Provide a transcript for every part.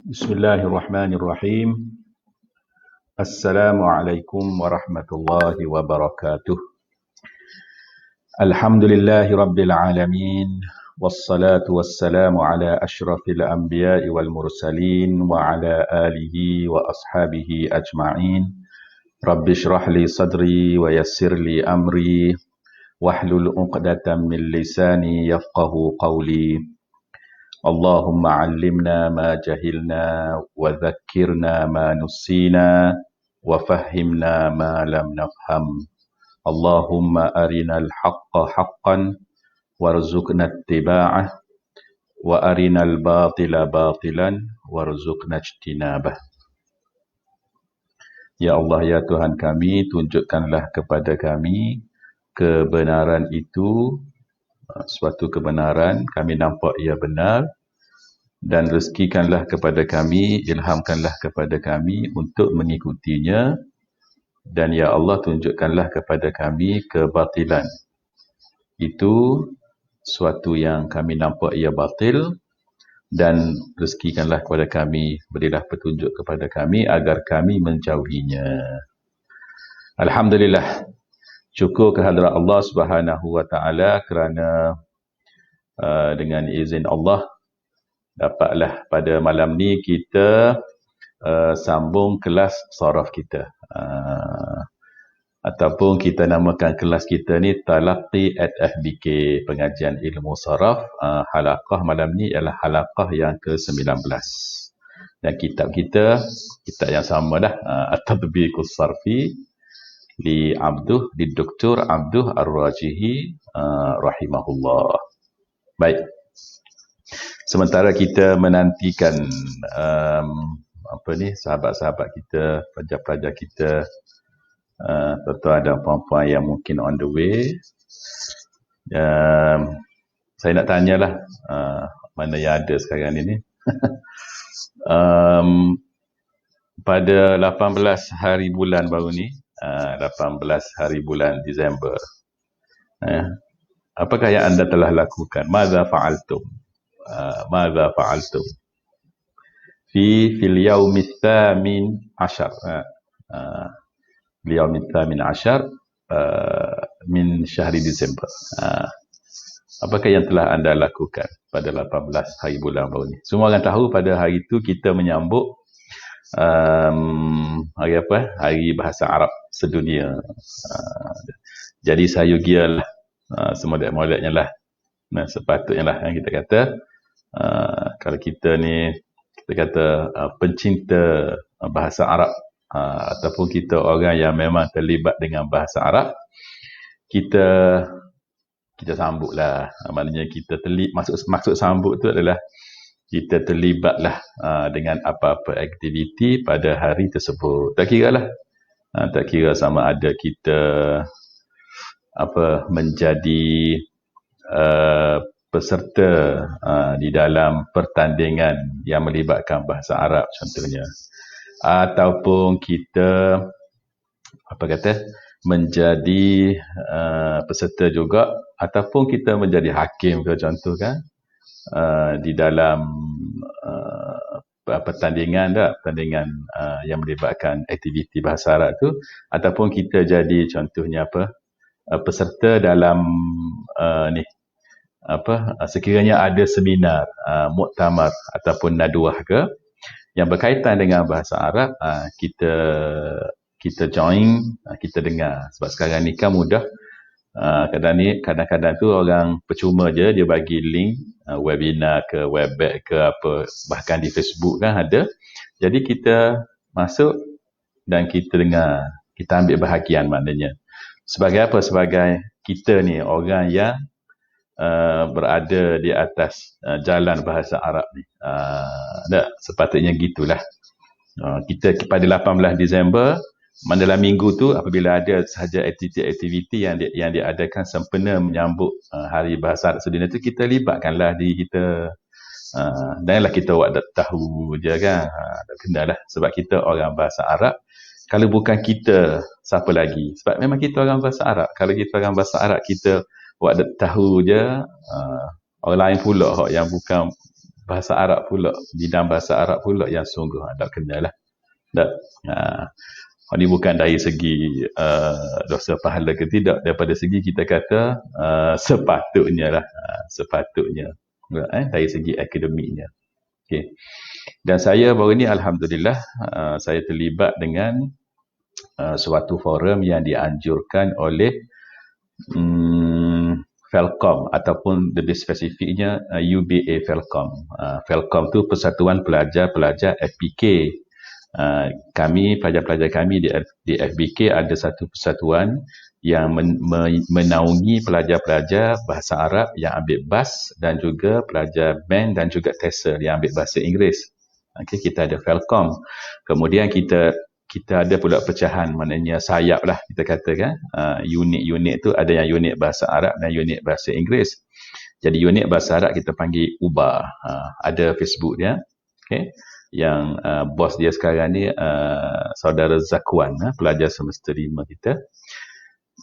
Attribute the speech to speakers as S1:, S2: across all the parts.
S1: Bismillahirrahmanirrahim. Assalamualaikum warahmatullahi wabarakatuh. Alhamdulillahi rabbil alamin. Wassalatu wassalamu ala ashrafil anbiya'i wal mursalin wa ala alihi wa ashabihi ajma'in. Rabbi shrah li sadri wa yassir li amri wahlul 'uqdatam min lisani yafqahu qawli. Allahumma 'allimna ma jahilna wa dhakkirna ma nussina wa fahhimna ma lam nafham. Allahumma arinal haqqa haqqan warzuqna ittiba'ah wa arinal batila batilan warzuqna ijtinabah. Ya Allah, ya Tuhan kami, tunjukkanlah kepada kami kebenaran itu, suatu kebenaran, kami nampak ia benar, dan rezekikanlah kepada kami, ilhamkanlah kepada kami untuk mengikutinya, dan ya Allah tunjukkanlah kepada kami kebatilan. Itu suatu yang kami nampak ia batil, dan rezekikanlah kepada kami, berilah petunjuk kepada kami agar kami menjauhinya. Alhamdulillah. Syukur kehadrat Allah Subhanahu wa taala kerana dengan izin Allah dapatlah pada malam ni kita sambung kelas saraf kita. Ataupun kita namakan kelas kita ni Talaqqi at FBK, pengajian ilmu saraf. Halaqah malam ni ialah halaqah yang ke-19. Dan kitab kita, kitab yang sama dah, At-Tatbiqus Sarfi di Dr. Abduh Ar-Rajihi rahimahullah. Baik. Sementara kita menantikan sahabat-sahabat kita, pelajar-pelajar kita, tentu ada puan-puan yang mungkin on the way. Saya nak tanyalah mana yang ada sekarang ini. Pada 18 hari bulan baru ni, 18 hari bulan Disember, apakah yang anda telah lakukan? Madza fa'altum? Madza fa'altum fil yaumit thamin ashar, yaumit thamin ashar min syahri Disember. Apakah yang telah anda lakukan pada 18 hari bulan baru ni? Semua orang tahu pada hari itu kita menyambut hari apa? Hari Bahasa Arab sedunia. Jadi saya gialah semodek-modeknya lah. Nah, sepatutnya lah yang kita kata, kalau kita ni, kita kata pencinta bahasa Arab, ataupun kita orang yang memang terlibat dengan bahasa Arab, kita sambutlah. Maknanya kita maksud sambut tu adalah kita terlibatlah dengan apa-apa aktiviti pada hari tersebut. Tak kira lah. Tak kira sama ada kita menjadi peserta di dalam pertandingan yang melibatkan bahasa Arab contohnya, ataupun kita menjadi peserta juga, ataupun kita menjadi hakim ke contoh kan, di dalam pertandingan yang melibatkan aktiviti bahasa Arab tu, ataupun kita jadi contohnya peserta dalam sekiranya ada seminar, muktamar ataupun nadwah ke yang berkaitan dengan bahasa Arab, kita join, kita dengar. Sebab sekarang ni kan mudah, kadang-kadang tu orang percuma je dia bagi link webinar ke Webex ke apa, bahkan di Facebook kan ada. Jadi kita masuk dan kita dengar, kita ambil bahagian maknanya. Sebagai apa? Sebagai kita ni orang yang berada di atas jalan bahasa Arab ni. Sepatutnya gitulah. Kita pada 18 Disember, dalam minggu tu apabila ada sahaja aktiviti yang diadakan sempena menyambut Hari Bahasa Arab sedunia tu, kita libatkanlah diri kita. Janganlah kita buat tahu je kan. Tak kenalah, sebab kita orang bahasa Arab. Kalau bukan kita, siapa lagi? Sebab memang kita orang bahasa Arab. Kalau kita orang bahasa Arab, kita buat tahu je, orang lain pula yang bukan bahasa Arab pula, bidang bahasa Arab pula yang sungguh tak kena lah. Tak. Ini bukan dari segi dosa pahala ke tidak, daripada segi kita kata sepatutnya lah, sepatutnya dari segi akademiknya. Okay. Dan saya baru ni alhamdulillah saya terlibat dengan suatu forum yang dianjurkan oleh Felcom, ataupun lebih spesifiknya UBA Felcom. Felcom tu Persatuan Pelajar-Pelajar FBK. Kami, pelajar-pelajar kami di FBK ada satu persatuan yang menaungi pelajar-pelajar bahasa Arab yang ambil BAS, dan juga pelajar BAN dan juga TESOL yang ambil bahasa Inggeris. Okay, kita ada Felcom. Kemudian kita ada pula pecahan, maknanya sayap lah kita katakan. Unit-unit tu ada yang unit bahasa Arab dan unit bahasa Inggeris. Jadi unit bahasa Arab kita panggil UBA. Ada Facebook dia. Okay. Yang bos dia sekarang ni saudara Zakwan, pelajar semester 5 kita.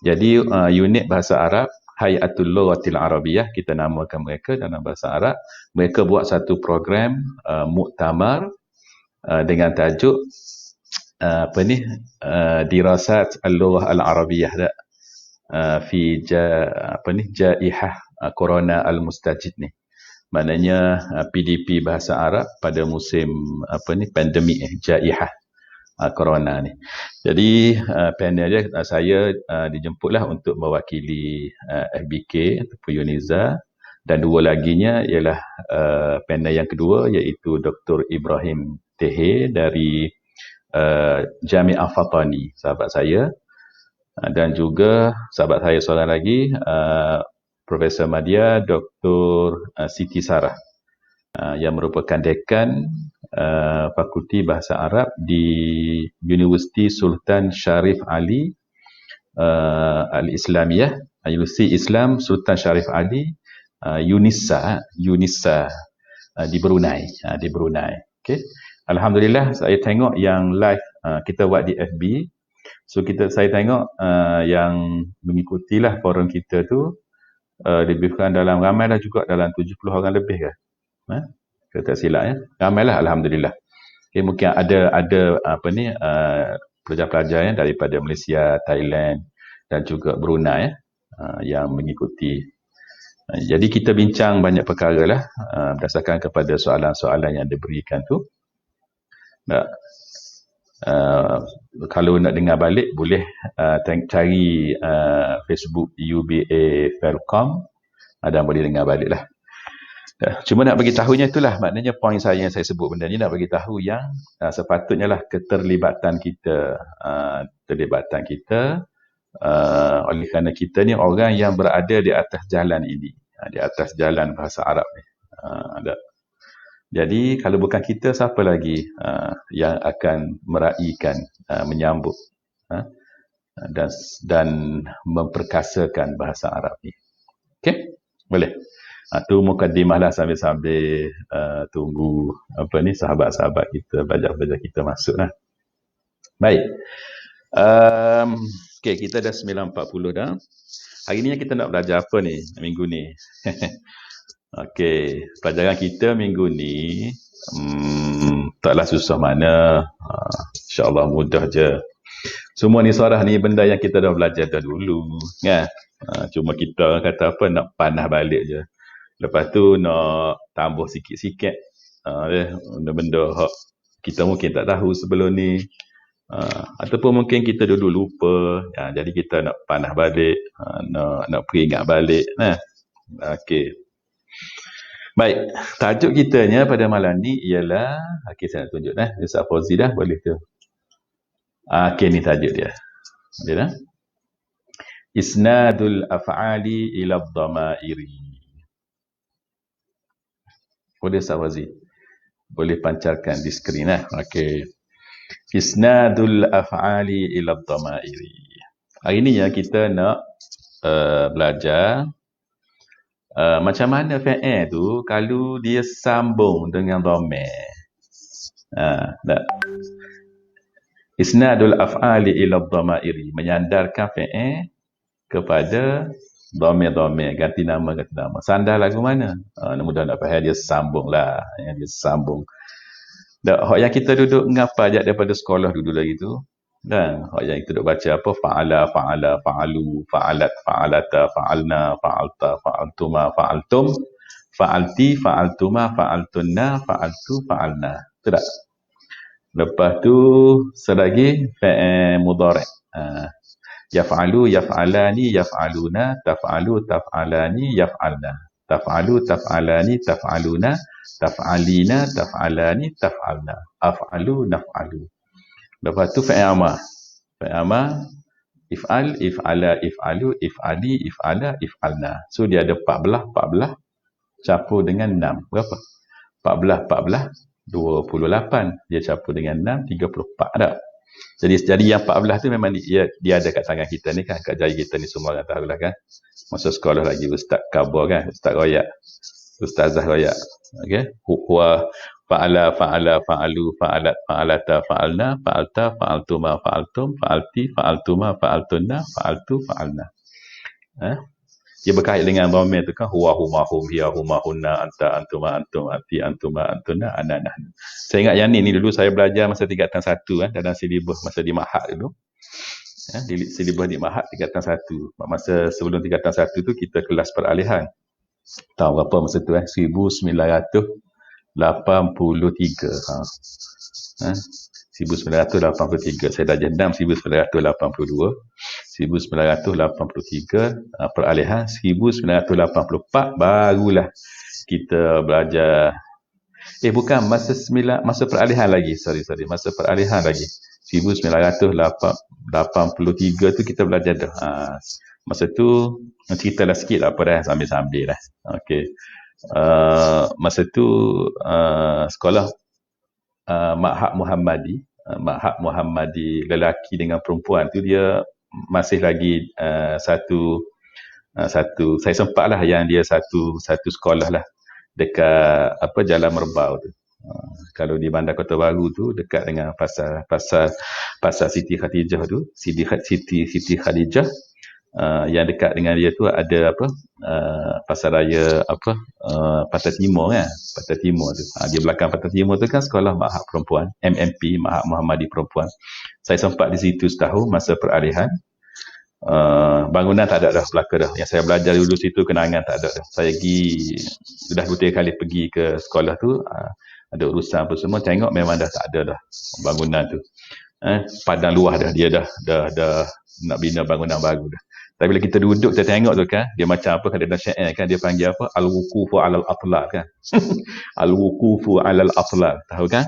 S1: Jadi unit bahasa Arab, Hayatul Lughatil Arabiyah, kita namakan mereka dalam bahasa Arab. Mereka buat satu program muktamar dengan tajuk Dirasat Al-Lughah Al-Arabiyah fi Jaihah Corona Al-Mustajid ni. Maknanya PDP bahasa Arab pada musim pandemik Jaihah Corona ni. Jadi panel dia saya dijemputlah untuk mewakili FBK ataupun Uniza, dan dua laginya ialah panel yang kedua iaitu Dr. Ibrahim Tehe dari Jami'ah Fatani, sahabat saya, dan juga sahabat saya seorang lagi Profesor Madya Dr. Siti Sarah yang merupakan dekan Fakulti Bahasa Arab di Universiti Sultan Syarif Ali Al-Islamiyah, Universiti Islam Sultan Syarif Ali UNISA di Brunei. Okay. Alhamdulillah saya tengok yang live kita buat di FB. So saya tengok yang mengikutilah forum kita tu lebih kurang dalam, ramailah juga, dalam 70 orang lebih ke. Kalau tak silap ya. Ramailah alhamdulillah. Okay, mungkin ada pelajar-pelajar yang daripada Malaysia, Thailand dan juga Brunei yang mengikuti. Jadi kita bincang banyak perkara lah berdasarkan kepada soalan-soalan yang diberikan tu. Kalau nak dengar balik boleh cari Facebook UBA Felcom dan boleh dengar balik lah. Cuma nak bagi tahunya itulah, maknanya poin saya yang saya sebut benda ni nak bagi tahu yang sepatutnya lah keterlibatan kita oleh kerana kita ni orang yang berada di atas jalan ini, di atas jalan bahasa Arab ni. Jadi kalau bukan kita, siapa lagi yang akan meraihkan, menyambut dan memperkasakan bahasa Arab ni. Okey? Boleh? Itu mukadimah lah sambil tunggu sahabat-sahabat kita, pelajar-pelajar kita masuk lah. Baik. Okey, kita dah 9.40 dah. Hari ni kita nak belajar apa ni minggu ni? Okey, pelajaran kita minggu ni taklah susah mana. InsyaAllah mudah je. Semua ni sorah ni benda yang kita dah belajar dah dulu, kan? Cuma kita kata apa, nak panah balik je. Lepas tu nak tambah sikit-sikit benda-benda hak kita mungkin tak tahu sebelum ni, ataupun mungkin kita dulu lupa. Jadi kita nak panah balik, nak peringat balik. Okey. Baik, tajuk kitanya pada malam ni ialah, okey saya nak tunjuk Ustaz Fauzi dah, boleh tu. Okey, ni tajuk dia. Boleh dah? Isnadul af'ali ila dhamairi. Boleh Ustaz Fauzi? Boleh pancarkan di skrin lah. Okey. Isnadul af'ali ila dhamairi. Hari ni ya kita nak belajar macam mana fi'il tu kalau dia sambung dengan dhamir. Isnadul af'ali ila dhamairi, menyandarkan fi'il kepada Domir, ganti nama. Sandal lagu mana? Mudah nak faham, dia sambung lah. Dia sambung. Dak, hak yang kita duduk ngapa ajak daripada sekolah dulu lagi tu. Dan hak yang kita duduk baca apa? Fa'alu, fa'alat, fa'alata, fa'alna, fa'alta, fa'altuma, fa'altum, fa'alti, fa'altuma, fa'altunna, fa'altu, fa'alna. Betul tak? Lepas tu, selagi fa'il mudhari'. Yaf'alu, yaf'alani, yaf'aluna, taf'alu, taf'alani, yaf'alna. Taf'alu, taf'alani, taf'aluna, taf'alina, taf'alani, taf'alna. Af'alu, naf'alu. Lepas tu fa'il amar. Fa'il amar, if'al, if'ala, if'alu, if'ali, if'ala, if'alna. So dia ada 14 campur dengan 6. Berapa? 14, 28. Dia campur dengan 6, 34 dah. Jadi yang 14 tu memang dia ada kat tangan kita ni kan, kat jari kita ni, semua orang tahu lah kan. Masa sekolah lagi Ustaz Kabur kan, Ustaz Royak, Ustazah Royak. Okey, huwa fa'ala, fa'alu, fa'alat, fa'alata, fa'alna, fa'alta, fa'altuma, fa'altum, fa'alti, fa'altuma, fa'altunna, fa'altu, fa'alna. Dia berkait dengan dhamir tu kan, huwa, huma, hum, hiya, huma, hunna, anta, antuma, antum, anti, antuma, antuna, ana, nahnu. Saya ingat yang ni dulu saya belajar masa tingkatan 1 kan, dalam silibus masa di Mahat dulu. Di silibus di Mahat tingkatan 1. Masa sebelum tingkatan 1 tu kita kelas peralihan. Tahu berapa masa tu 1983. 1983. Saya dah jenam 1982. 1983 peralihan. 1984 barulah kita belajar. Bukan masa peralihan lagi. Sorry. Masa peralihan lagi. 1983 tu kita belajar dah. Masa tu cerita lah sikit lah apa dah, sambil-sambil lah. Okey. Masa tu sekolah Ma'had Muhammadi lelaki dengan perempuan tu, dia masih lagi satu saya sempat lah yang dia satu sekolah lah dekat Jalan Merbau tu. Kalau di Bandar Kota Baru tu dekat dengan pasar Siti Khadijah tu, Siti Khadijah. Yang dekat dengan dia tu ada pasar raya Pantai Timur kan, Pantai Timur tu. Di belakang Pantai Timur tu kan sekolah Ma'had Perempuan, MMP, Ma'had Muhammadi Perempuan. Saya sempat di situ setahun masa peralihan. Bangunan tak ada dah belaka dah. Yang saya belajar dulu situ, kenangan tak ada dah. Saya sudah 2-3 kali pergi ke sekolah tu, ada urusan apa semua, tengok memang dah tak ada dah bangunan tu. Padang luah dah, dia dah nak bina bangunan baru dah. Tapi bila kita duduk, kita tengok tu kan, dia macam apa kan, dalam syair kan, dia panggil apa? Al-wukufu alal atlaq kan. Al-wukufu alal atlaq. Tahu kan?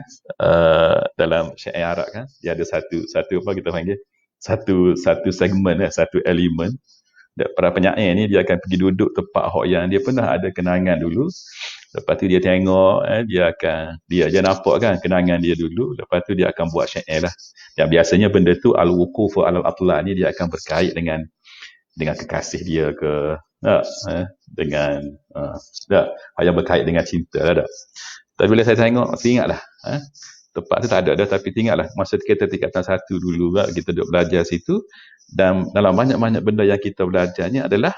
S1: Dalam syair Arab kan, dia ada satu apa kita panggil? Satu segmen, satu elemen. Para penyair ni, dia akan pergi duduk tempat yang dia pernah ada kenangan dulu. Lepas tu dia tengok, dia nampak kan kenangan dia dulu. Lepas tu dia akan buat syair lah. Yang biasanya benda tu, al-wukufu alal atlaq ni, dia akan berkait dengan kekasih dia ke, dengan yang berkait dengan cinta lah. Tapi bila saya tengok, saya ingatlah tempat tu tak ada dah, tapi ingatlah masa kita tingkatan 1 dulu kita duduk belajar situ, dan dalam banyak-banyak benda yang kita belajar ni adalah,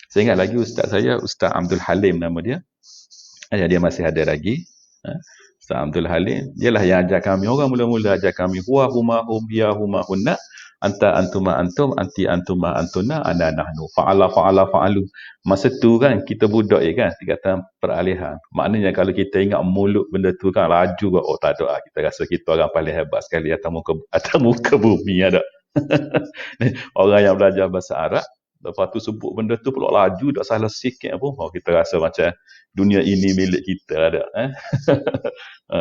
S1: saya ingat lagi Ustaz saya, Ustaz Abdul Halim nama dia. Dia masih ada lagi. Ustaz Abdul Halim, dialah yang ajar kami, orang mula-mula ajar kami, huwa, huma, hum, hiya, huma, hunna, anta, antuma, antum, anti, antuma, antuna, ana, nahnu. Fa'ala, fa'alu. Masa tu kan, kita budak kan, tingkatan peralihan. Maknanya kalau kita ingat mulut benda tu kan, laju, tak ada. Kita rasa kita orang paling hebat sekali atas muka bumi ada. Orang yang belajar bahasa Arab, lepas tu sebut benda tu pula laju, tak salah sikit pun. Kita rasa macam dunia ini milik kita ada.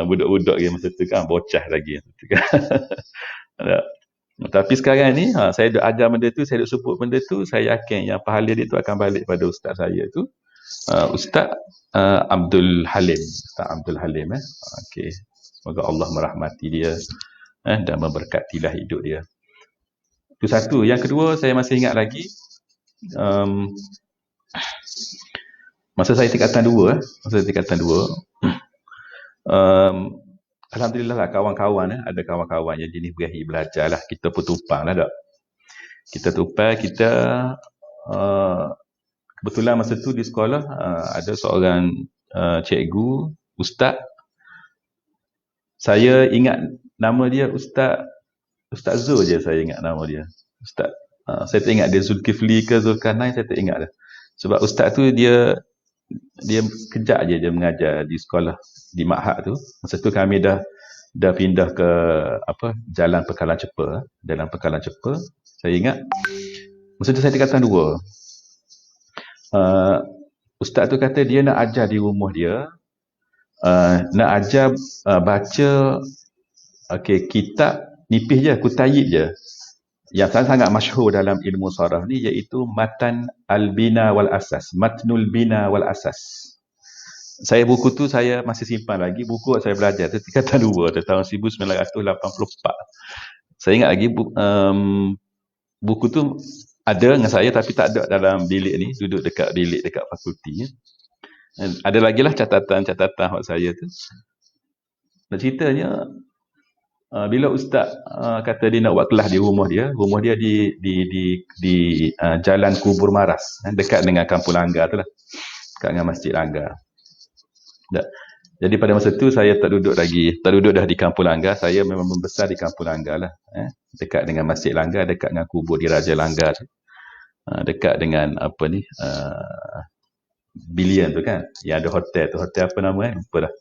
S1: Budak-budak yang masa tu kan, bocah lagi. Ada. Tapi sekarang ni, saya duk ajar benda tu, saya duk sebut benda tu, saya yakin yang pahala dia tu akan balik pada ustaz saya tu, Ustaz Abdul Halim. Ustaz Abdul Halim. Okay. Semoga Allah merahmati dia dan memberkatilah hidup dia. Itu satu. Yang kedua, saya masih ingat lagi, masa saya tingkatan 2, alhamdulillah lah kawan-kawan, ada kawan-kawan yang jenis berahi belajar lah. Kita pun tumpang lah tak. Kita tumpang, kita kebetulan masa tu di sekolah ada seorang cikgu, ustaz. Saya ingat nama dia Ustaz Zul je, saya ingat nama dia. Ustaz. Saya tak ingat dia Zulkifli ke Zulkarnain, saya tak ingat dah. Sebab ustaz tu dia kejap je dia mengajar di sekolah di Ma'had tu. Masa tu kami dah pindah ke Jalan Pekalan Cepa. Jalan Pekalan Cepa. Saya ingat masa tu saya tingkatan 2. Ustaz tu kata dia nak ajar di rumah dia, nak ajar baca kitab nipis je, kutayib je, yang sangat masyhur dalam ilmu saraf ni, iaitu Matan Al-Bina Wal Asas, Matnul Bina Wal Asas. Buku tu saya masih simpan lagi. Buku saya belajar tu tingkatan 2 tahun 1984. Saya ingat lagi buku tu ada dengan saya, tapi tak ada dalam bilik ni, duduk dekat bilik dekat fakulti. Ada lagi lah catatan-catatan buat saya tu. Nak ceritanya, bila ustaz kata dia nak buat kelas di rumah dia di Jalan Kubur Maras, dekat dengan Kampung Langgar tu lah, dekat dengan Masjid Langgar. Jadi pada masa tu saya tak duduk dah di Kampung Langgar. Saya memang membesar di Kampung Langgar lah, dekat dengan Masjid Langgar, dekat dengan kubur di Raja Langgar tu, dekat dengan Billion tu kan, yang ada hotel tu, hotel apa nama lupa dah.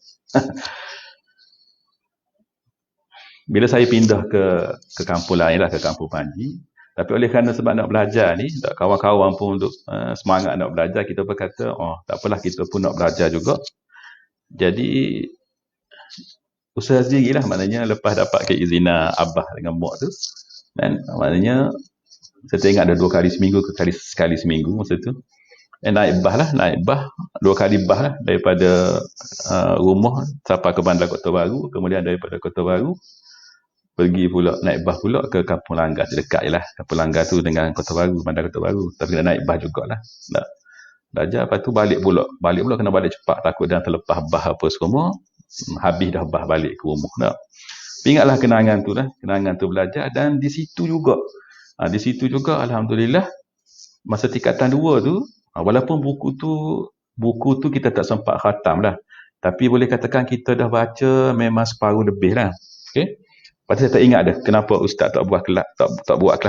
S1: Bila saya pindah ke kampung lain lah, ke Kampung Panji, tapi oleh kerana sebab nak belajar ni, kawan-kawan pun untuk semangat nak belajar, kita pun kata, tak apalah, kita pun nak belajar juga. Jadi usaha sendirilah, maknanya lepas dapat keizinan abah dengan mak tu, dan maknanya saya ingat ada 2 kali seminggu ke sekali seminggu masa tu, naik bas 2 kali bas lah, daripada rumah sampai ke Bandar Kota Baru, kemudian daripada Kota Baru pergi pula naik bas pula ke Kampung Langgar, dekat je lah Kampung Langgar tu dengan Kota Baru, Bandar Kota Baru, tapi kena naik bas jugalah nak belajar. Lepas tu balik pula kena balik cepat, takut dah terlepas bas apa semua, habis dah bas balik ke rumah. Ingatlah kenangan tu belajar. Dan di situ juga alhamdulillah, masa tingkatan 2 tu, walaupun buku tu kita tak sempat khatam lah, tapi boleh katakan kita dah baca memang separuh lebih lah. Okay? Lepas tu saya tak ingat dah kenapa ustaz tak buat kelas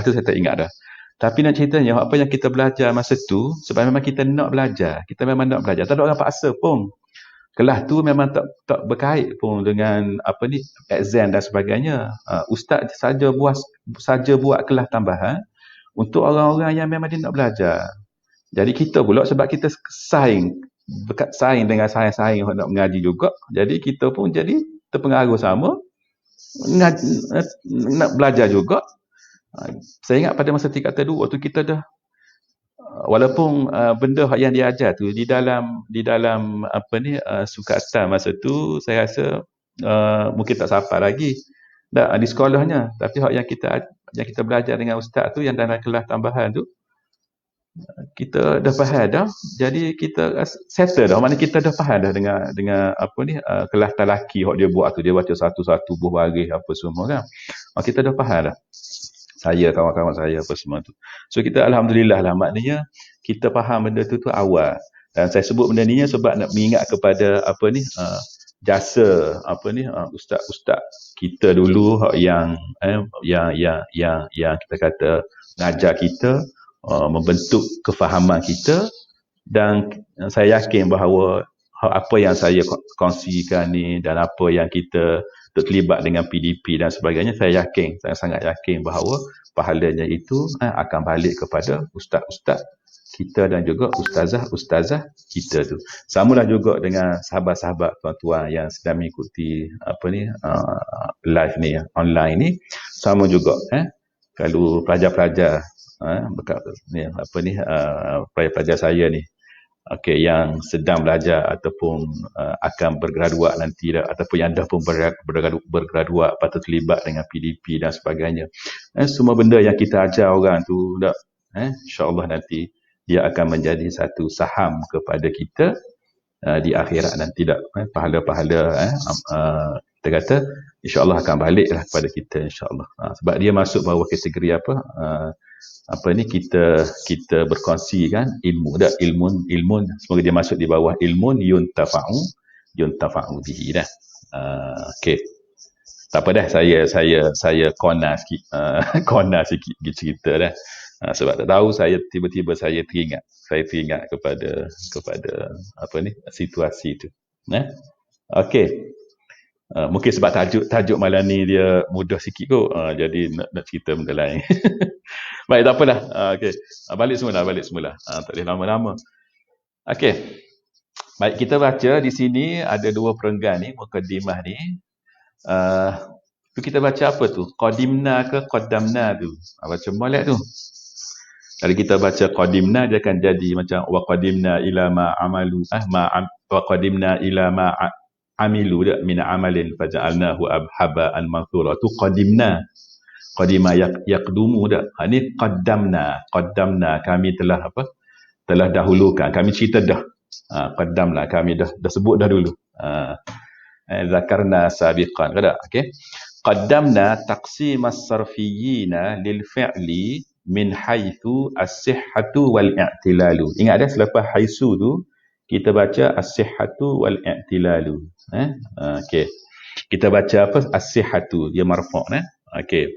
S1: tu, saya tak ingat dah. Tapi nak ceritanya, apa yang kita belajar masa tu, sebab memang kita nak belajar, tak ada orang paksa pun. Kelas tu memang tak berkait pun dengan exam dan sebagainya. Ustaz saja buat kelas tambahan untuk orang-orang yang memang dia nak belajar. Jadi kita pula, sebab kita saing dengan saing nak mengaji juga, jadi kita pun jadi terpengaruh sama, nak belajar juga. Saya ingat pada masa tingkatan 2 tu kita dah, walaupun benda yang diajar tu di dalam sukatan masa tu, saya rasa mungkin tak sampai lagi di sekolahnya, tapi yang kita belajar dengan ustaz tu, yang dalam kelas tambahan tu, kita dah faham dah. Jadi kita settle dah, maknanya kita dah faham dah dengan kelas talaki yang dia buat tu, dia baca satu-satu buah baris apa semua kan. Kita dah faham dah, saya, kawan-kawan saya apa semua tu. So kita alhamdulillah lah, maknanya kita faham benda tu awal. Dan saya sebut benda ni sebab nak mengingat kepada jasa ustaz-ustaz kita dulu yang kita kata ngajar kita, membentuk kefahaman kita. Dan saya yakin bahawa apa yang saya kongsikan ni dan apa yang kita terlibat dengan PDP dan sebagainya, saya sangat yakin bahawa pahalanya itu akan balik kepada ustaz-ustaz kita dan juga ustazah kita tu. Samalah juga dengan sahabat-sahabat tuan-tuan yang sedang mengikuti live ni, online ni, sama juga kalau pelajar-pelajar pelajar saya ni, yang sedang belajar ataupun akan bergraduat nanti, ataupun yang dah pun bergraduat, patut terlibat dengan PDP dan sebagainya. Semua benda yang kita ajar orang tu, insya-Allah nanti dia akan menjadi satu saham kepada kita di akhirat nanti. Pahala-pahala kita kata insya-Allah akan baliklah kepada kita, insya-Allah. Sebab dia masuk bawah kategori kita berkongsi kan ilmu dah, ilmu semoga dia masuk di bawah ilmun yuntafa'u bihi dah. Okey. Tak apa dah, saya corner sikit, corner sikit cerita dah. Sebab tak tahu tiba-tiba saya teringat kepada situasi tu. Okey. Mungkin sebab tajuk malam ni dia mudah sikit kot, jadi nak cerita benda lain. Baik, tak apalah. Okey. Balik semula. Tak boleh lama-lama. Okey. Baik, kita baca di sini ada dua perenggan ni, mukadimah ni. Tu kita baca apa tu? Qadimna ke qaddamna tu? Baca molek tu. Kalau kita baca qadimna, dia akan jadi macam wa qadimna ila ma amalu wa qadimna ila ma amilu dak min amalin faja'alnahu haba'an manthura. Tu qadimna yaqdumu dak. Ni qaddamna kami telah dahulukan, kami cerita dah. Qaddamna kami dah sebut dah dulu. Zakarna sabiqan kada. Okey. Qaddamna taqsim as-sarfiyyin lil fi'li min haitsu as-sihhatu wal i'tilalu. Ingat dah selepas haitsu tu kita baca as-sihhatu wal i'tilalu. Okey. Kita baca apa? As-sihhatu, dia marfu', okey.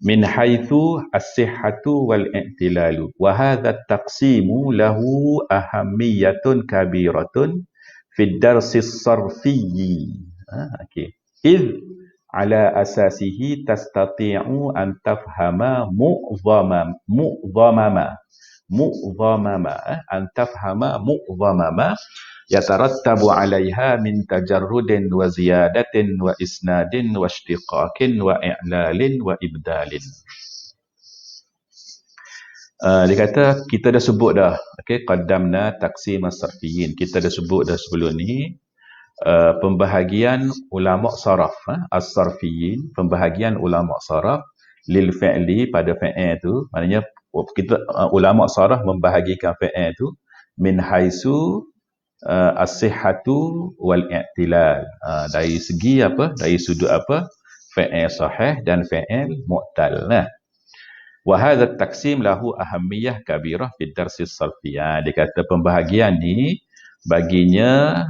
S1: Min haitsu as-sihhatu wal i'tilalu. Wa hadha at-taqsimu lahu ahammiyatun kabiratun fi ad-darsi as-sarfiyyi. Okey. Idh ala asasihi tastati'u an tafhama mu'dhamama an tafhama mu'dhamama yatarattabu 'alayha min tajarrudin wa ziyadatin wa isnadin wa ishtiqaqin wa i'lalin wa ibdalin. Dia kata kita dah sebut dah, okey, qaddamna taqsim as-sarfiyyin, kita dah sebut dah sebelum ni pembahagian ulama saraf, as-sarfiyyin, pembahagian ulama saraf lil fi'li pada fi'il tu, maknanya kita ulama saraf membahagikan fi'il tu min haitsu as-sihhatu wal i'tilal, dari segi dari sudut fi'il sahih dan fi'il mu'tal. Wa hadha at-taqsim lahu ahammiyah kabirah fi darsi as-sarfiyah. Dia kata pembahagian ni baginya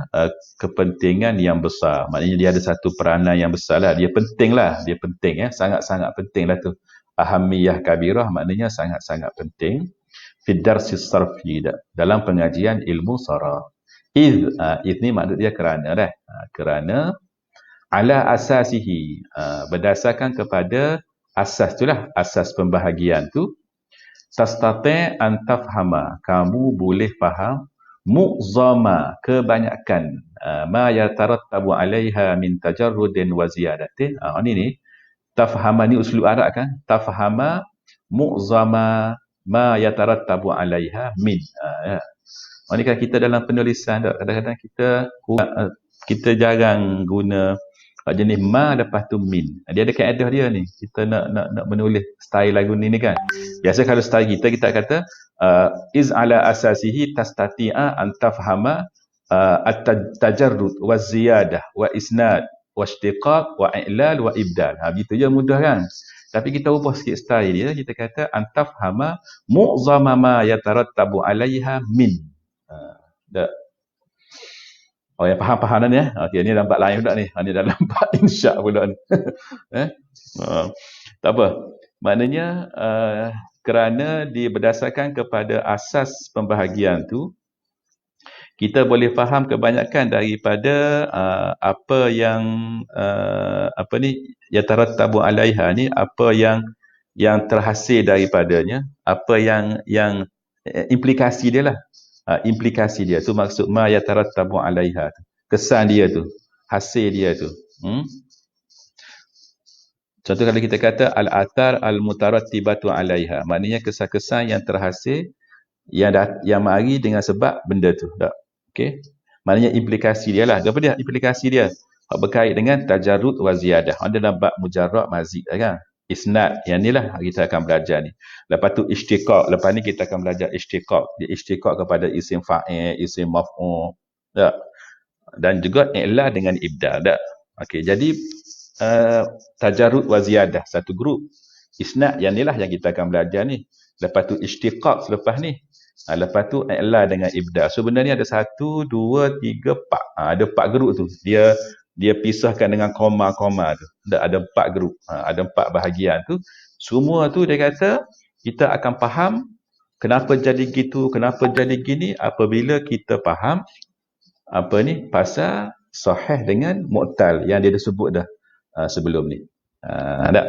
S1: kepentingan yang besar. Maknanya dia ada satu peranan yang besar lah. Dia penting, sangat-sangat penting lah tu. Ahamiyah kabirah maknanya sangat-sangat penting. Fidarsi sarfi, dalam pengajian ilmu saraf. Idh ni maksud dia kerana dah. Kerana ala asasihi, berdasarkan kepada asas tu lah. Asas pembahagian tu. Tastati' an tafhama, kamu boleh faham mu'zama, kebanyakan ma yatarattabu 'alaiha min tajarrudin wa ziyadatin. Ni tafhama ni uslub Arab kan, tafhama mu'zama ma yatarattabu 'alaiha min. Ni kan kita dalam penulisan kadang-kadang kita jarang guna jenis ma lepas tu min. Dia ada kaedah dia ni. Kita nak menulis style lagu ni kan. Biasa kalau style kita kata iz ala asasihi tastati'a an tafhama at-tajarrud wa ziyadah wa isnad wa ishtiqaq wa i'lal wa ibdal. Begitu je mudah kan. Tapi kita ubah sikit style dia, kita kata an tafhama mu'zama ma yatarattabu 'alaiha min. Yang faham dah ni. Okey, ni dalam bab lain pula ni. Ni dalam bab insya pula ni. Tak apa. Maknanya kerana berdasarkan kepada asas pembahagian tu, kita boleh faham kebanyakan daripada apa yang yatarattabu 'alaiha ni, apa yang terhasil daripadanya, apa yang implikasi dia lah. Implikasi dia tu maksud ma yatarattabu 'alaiha, kesan dia tu, hasil dia tu. Contoh kalau kita kata al-athar al-mutarattibatu 'alaiha, maknanya kesan-kesan yang terhasil yang mari dengan sebab benda tu. Okey. Maknanya implikasi dia lah. Apa dia implikasi dia? Berkait dengan tajarrud wa ziyadah. Ada dalam bab mujarrad mazid kan. Isnad, yang ni lah kita akan belajar ni. Lepas tu ishtiqaq, lepas ni kita akan belajar ishtiqaq. Dia ishtiqaq kepada isim fa'il, isim maf'ul, dan juga i'la dengan ibdal. Okey, jadi tajarrud wa ziyadah satu grup, Isnad yang inilah yang kita akan belajar ni. Lepas tu istiqaq selepas ni. Lepas tu i'la dengan ibda. So benda ni ada 1, 2, 3, 4. Ada 4 grup tu. Dia pisahkan dengan koma-koma tu. Ada 4 grup. Ada 4 bahagian tu. Semua tu dia kata kita akan faham kenapa jadi gitu, kenapa jadi gini apabila kita faham pasal sahih dengan mu'tal yang dia dah sebut dah sebelum ni. Tak?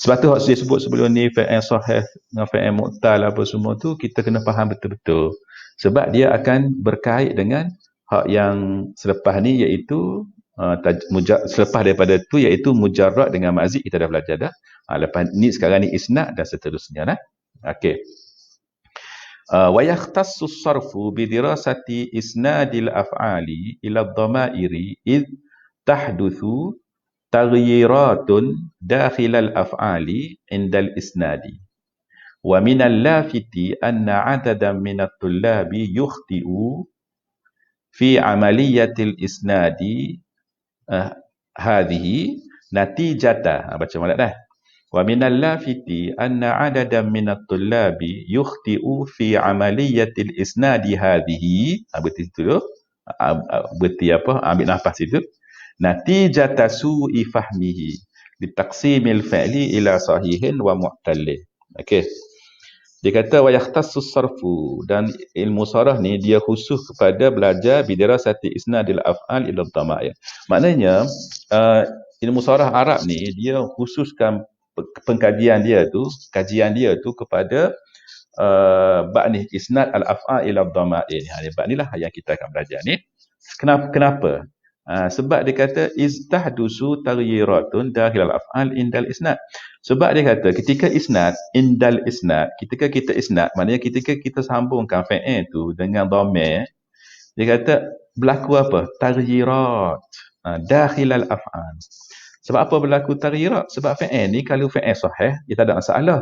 S1: Sebab tu dia sebut sebelum ni fa'il sahih dengan fa'il mu'tal apa semua tu kita kena faham betul-betul. Sebab dia akan berkait dengan hak yang selepas ni iaitu selepas daripada tu iaitu mujarrad dengan mazid kita dah belajar dah. Lepas ni sekarang ni isnad dan seterusnya lah. Okey. Wa yakhtassu as-sarfu bi dirasati isnadil af'ali ila ad-dhamairi id tahduthu taghyiratun dakhil al-af'ali indal isnadi. Wa min al-lafiti anna 'adadan min at-tullabi yukhti'u fi 'amaliyatil isnadi hadhihi natijata. Baca molek dah. Wa min al-lafiti anna 'adadan min at-tullabi yukhti'u fi 'amaliyatil isnadi hadhihi. Berarti tu. Berarti apa? Ambil nafas itu. Natijata su'i fahmihi litaqsimil fa'li ila sahihin wa mu'tallin. Okey. Dia kata wa yakhtassus sarfu, dan ilmu sarah ni dia khusus kepada belajar bidirasati isnadil af'al ila dhamair. Maknanya ilmu sarah Arab ni dia khususkan kajian dia tu kepada bab ni isnad al af'al ila dhamair. Bab inilah yang kita akan belajar ni. Kenapa? Sebab dia kata istahdusu taghyiratun dakhil al-af'al indal isnad. Sebab dia kata ketika isnad, indal isnad, ketika kita isnad, maknanya ketika kita sambungkan fa'il tu dengan dhamir, dia kata berlaku apa? Taghyirat dakhil al-af'al. Sebab apa berlaku taghyirat? Sebab fa'il ni kalau fa'il sahih, dia tak ada masalah.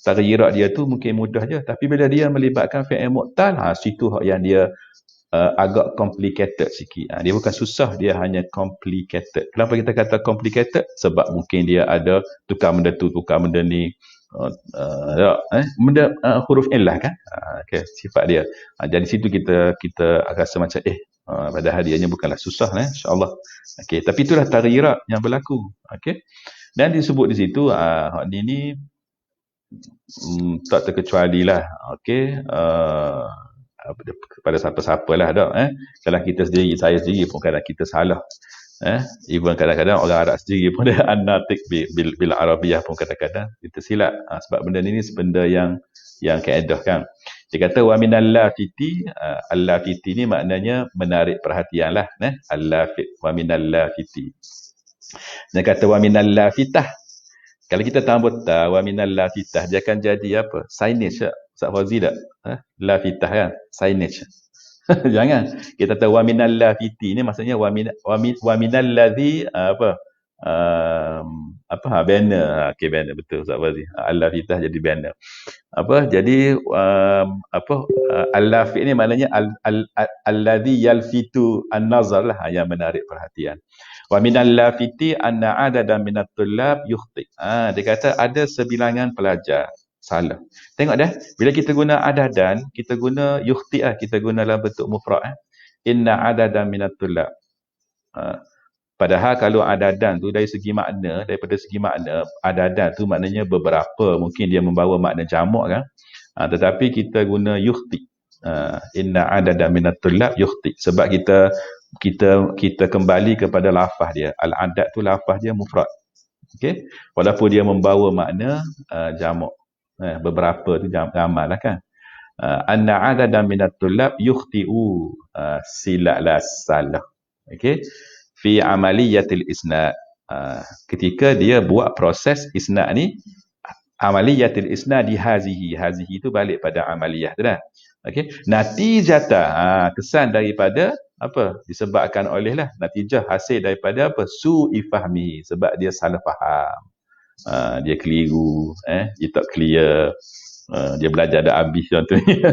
S1: Taghyirat dia tu mungkin mudah je, tapi bila dia melibatkan fa'il mu'tal, situ yang dia agak complicated sikit. Dia bukan susah, dia hanya complicated. Kenapa kita kata complicated? Sebab mungkin dia ada tukar benda tu, tukar benda ni. Benda huruf illah kan? Okay, sifat dia. Jadi situ kita rasa macam padahal dianya bukanlah susah insya-Allah. Okey, tapi itulah taghyirat yang berlaku. Okey. Dan disebut di situ ini tak terkecuali lah. Okey, kepada siapa-siapa lah dah. Kalau kita sendiri, saya sendiri pun kadang kita salah. Even kadang-kadang orang Arab sendiri pun dia an-natiq bil Arabiyah pun kadang-kadang kita silap. Sebab benda ni benda yang kaedah kan. Dia kata wa minal lafiti, al-lafiti ni maknanya menarik perhatian lah. Al-lafit, wa minal lafiti. Dia kata wa minal lafitah. Kalau kita tambah ta wa minal lafitah, dia akan jadi apa? Signage tak? Ustaz Fauzi tak? Lafitah kan? Signage. Jangan. Kita tahu wa minal lafiti ni maksudnya wa minal ladzi banner. Okey, banner betul Ustaz Fauzi. Al-lafitah jadi banner. Jadi al-lafit ni maknanya alladzi yalfitu an-nazar lah, yang menarik perhatian. Wa minal lafiti anna 'adadan minat tullab yukhti. Dia kata ada sebilangan pelajar salah. Tengok dah, bila kita guna adadan, kita guna yukhti kita guna dalam bentuk mufrad. Inna 'adadan minat tullab. Padahal kalau adadan tu daripada segi makna adadan tu maknanya beberapa, mungkin dia membawa makna jamak kan. Tetapi kita guna yukhti. Inna 'adadan minat tullab yukhti. Sebab kita kembali kepada lafaz dia. Al-adad tu lafaz dia mufrad. Okey, walaupun dia membawa makna jamak. Beberapa tu ramai lah kan. Anna 'adadan minat tullab yukhti'u, silaplah salah. Okey, fi amaliyatil isnad. Ketika dia buat proses isnad ni, amaliyatil isnad di hazihi tu balik pada amaliyah tu dah. Okey, natijata, kesan daripada apa? Disebabkan olehlah natijah hasil daripada apa? Su'i fahmi, sebab dia salah faham. Dia keliru, dia tak clear, dia belajar dah habis contohnya.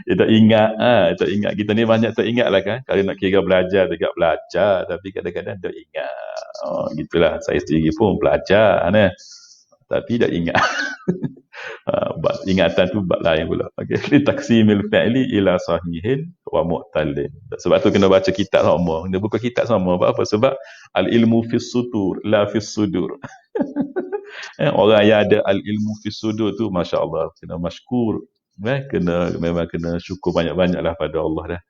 S1: Dia tak ingat, kita ni banyak tak ingat lah kan. Kalau nak kira belajar dekat belajar, tapi kadang-kadang tak ingat. Gitulah, saya sendiri pun belajar Tapi dah ingat. Ingatan tu bab lain pula. Okey, li taksimil fi'li ila sahihin wa mu'tallin. Sebab tu kena baca kitab sama. Kena buka kitab sama. Apa? Sebab al-ilmu fis sutur la fis sudur. Orang yang ada al-ilmu fis sudur tu masya-Allah kena masykur. Memang kena syukur banyak-banyaklah pada Allah dah.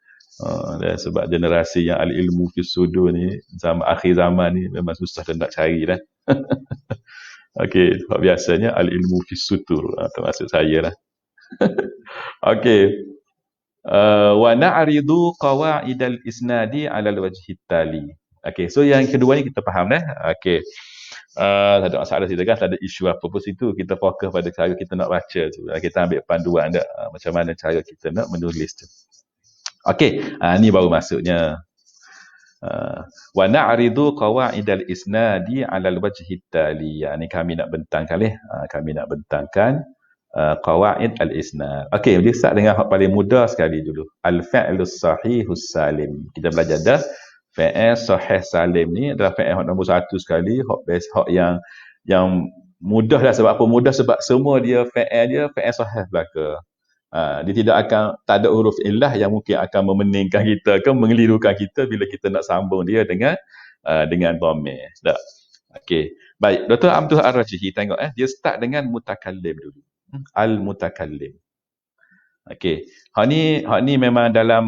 S1: Dan sebab generasi yang al-ilmu fis sudur ni akhir zaman ni memang susah nak cari dah. Okey, sebab biasanya al-ilmu fis sutur termasuk saya lah. Okey. Wa na'ridu qawaidal isnadi 'ala al-wajhi tali. Okey, so yang kedua ni kita faham dah. Okey. Tak ada masalah kita kan, tak ada isu apa pun situ. Kita fokus pada cara kita nak baca tu. Kita ambil panduan dah macam mana cara kita nak menulis tu. Okey, ni baru masuknya. Wa na'ridu qawaidal isnadi 'ala al-wajhi tali. Ni kami nak bentangkan kami nak bentangkan qawaid al-isnad. Okey, dia start dengan hak paling mudah sekali dulu. Al-fi'lus sahihus salim. Kita belajar dah fi'il sahih salim ni adalah fi'il hak nombor 1 sekali, hak base hak yang mudah dah. Sebab apa mudah? Sebab semua dia fi'il sahih belaka. Dia tidak akan, tak ada huruf illah yang mungkin akan memeningkan kita, akan mengelirukan kita bila kita nak sambung dia dengan dhamir. Tak? Okey. Baik, Dr. Abdul Ar-Rajihi tengok dia start dengan mutakallim dulu. Al-mutakallim. Okey. Hak ni memang dalam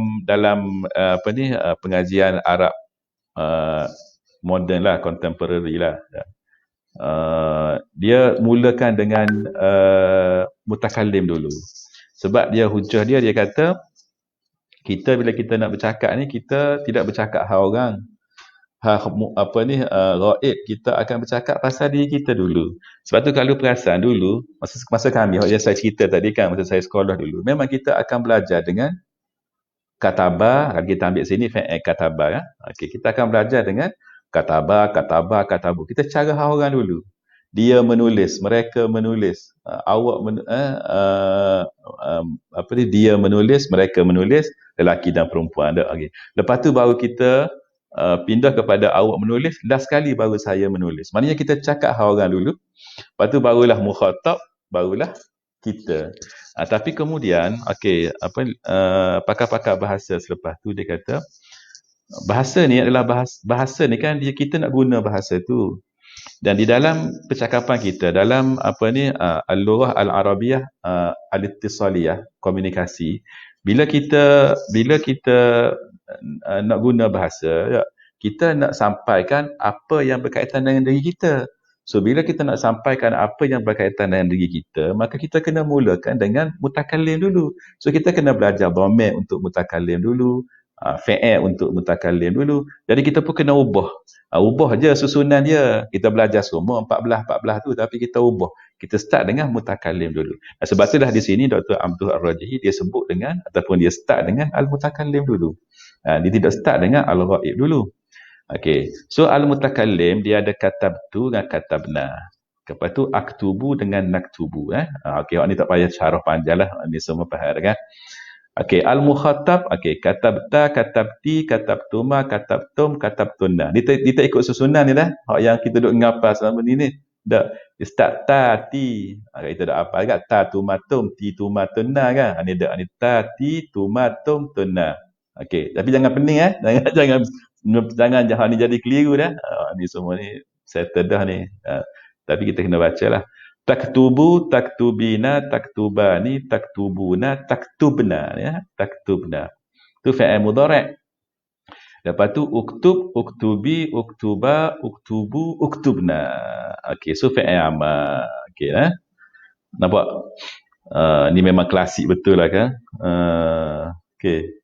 S1: pengajian Arab moden lah, contemporary lah. Dia mulakan dengan mutakallim dulu. Sebab dia hujah dia kata kita bila kita nak bercakap ni, kita tidak bercakap hal orang. Ghaib, kita akan bercakap pasal diri kita dulu. Sebab tu kalau perasan dulu masa kami yang saya cerita tadi kan, masa saya sekolah dulu, memang kita akan belajar dengan katabah. Kalau kita ambil sini fi'il katabah kan. Okey, kita akan belajar dengan katabah. Kita cara hal orang dulu. Dia menulis, mereka menulis, dia menulis, mereka menulis, lelaki dan perempuan. Okey. Lepas tu baru kita pindah kepada awak menulis, last sekali baru saya menulis. Maknanya kita cakap hal orang dulu, lepas tu barulah mukhatab, barulah kita. Tapi kemudian, pakar-pakar bahasa selepas tu dia kata, bahasa ni adalah bahasa ni kan, kita nak guna bahasa tu. Dan di dalam percakapan kita, dalam al-lughah al-arabiyah al-ittisaliyah, komunikasi, bila kita nak guna bahasa, kita nak sampaikan apa yang berkaitan dengan diri kita. So bila kita nak sampaikan apa yang berkaitan dengan diri kita, maka kita kena mulakan dengan mutakallim dulu. So kita kena belajar dhamir untuk mutakallim dulu, fi'il untuk mutakallim dulu. Jadi kita pun kena ubah je susunan dia. Kita belajar semua 14 tu, tapi kita ubah. Kita start dengan mutakallim dulu. Sebab itulah di sini Dr. Abdul Ar-Rajihi dia sebut dengan, ataupun dia start dengan al-mutakallim dulu. Dia tidak start dengan al-ghaib dulu. Okey. So al-mutakallim dia ada katabtu dengan katabna. Lepas tu aktubu dengan naktubu. Okey, ni tak payah syarah panjang lah. Ni semua faham kan? Okey, al-mukhatab, katabta, katabti, katabtuma, katabtum, katabtunna. Dia tak ikut susunan ni dah. Hak yang kita duk ngapal selama ni. Dak. Dia start ta, ti. Kita dah apa kan? Ta, tumatum, ti, tumatunna kan? Ni dak. Ni ta, ti, tumatum, tunna. Okey, tapi jangan pening jangan ni jadi keliru dah. Ni semua ni settle dah ni. Tapi kita kena bacalah. Taktubu, taktubina, taktubani, taktubuna, taktubna, ya. Taktubna. Tu fi'il mudhari'. Lepas tu uktub, uktubi, uktuba, uktubu, uktubna. Okey, so fi'il amal. Okey, nampak? Ni memang klasik betul lah kan? Okey.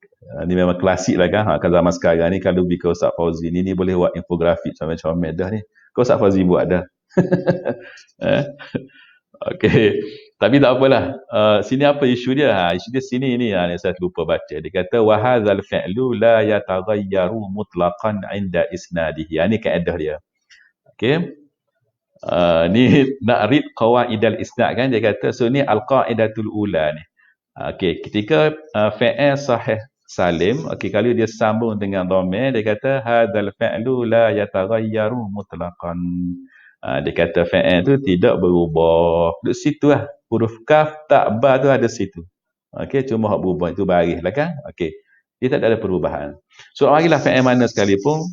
S1: Ni memang klasik lah kan. Zaman sekarang ni kalau pergi ke Ustaz Fauzi ni boleh buat infografik comel-comel dah ni. Kau Ustaz Fauzi buat dah. Okey. Tapi tak apalah. Sini apa isu dia? Isu dia sini ni. Saya lupa baca. Dia kata wa hadzal fi'lu la yataghayyaru mutlaqan 'inda isnadihi. Ini kaedah dia. Okey. Ni nak read qawaidal isnad kan, dia kata so ni al-qaidatul ula ni. Okey, ketika fi'il sahih salim, kalau dia sambung dengan dhamir, dia kata hadzal fi'lu la yataghayyaru mutlaqan. Dia kata fi'il tu tidak berubah. Di situ lah. Huruf kaf, tak, ba tu ada situ. Okey, cuma hak berubah itu baris lah kan. Okey. Dia tak ada perubahan. So, marilah fi'il mana sekalipun.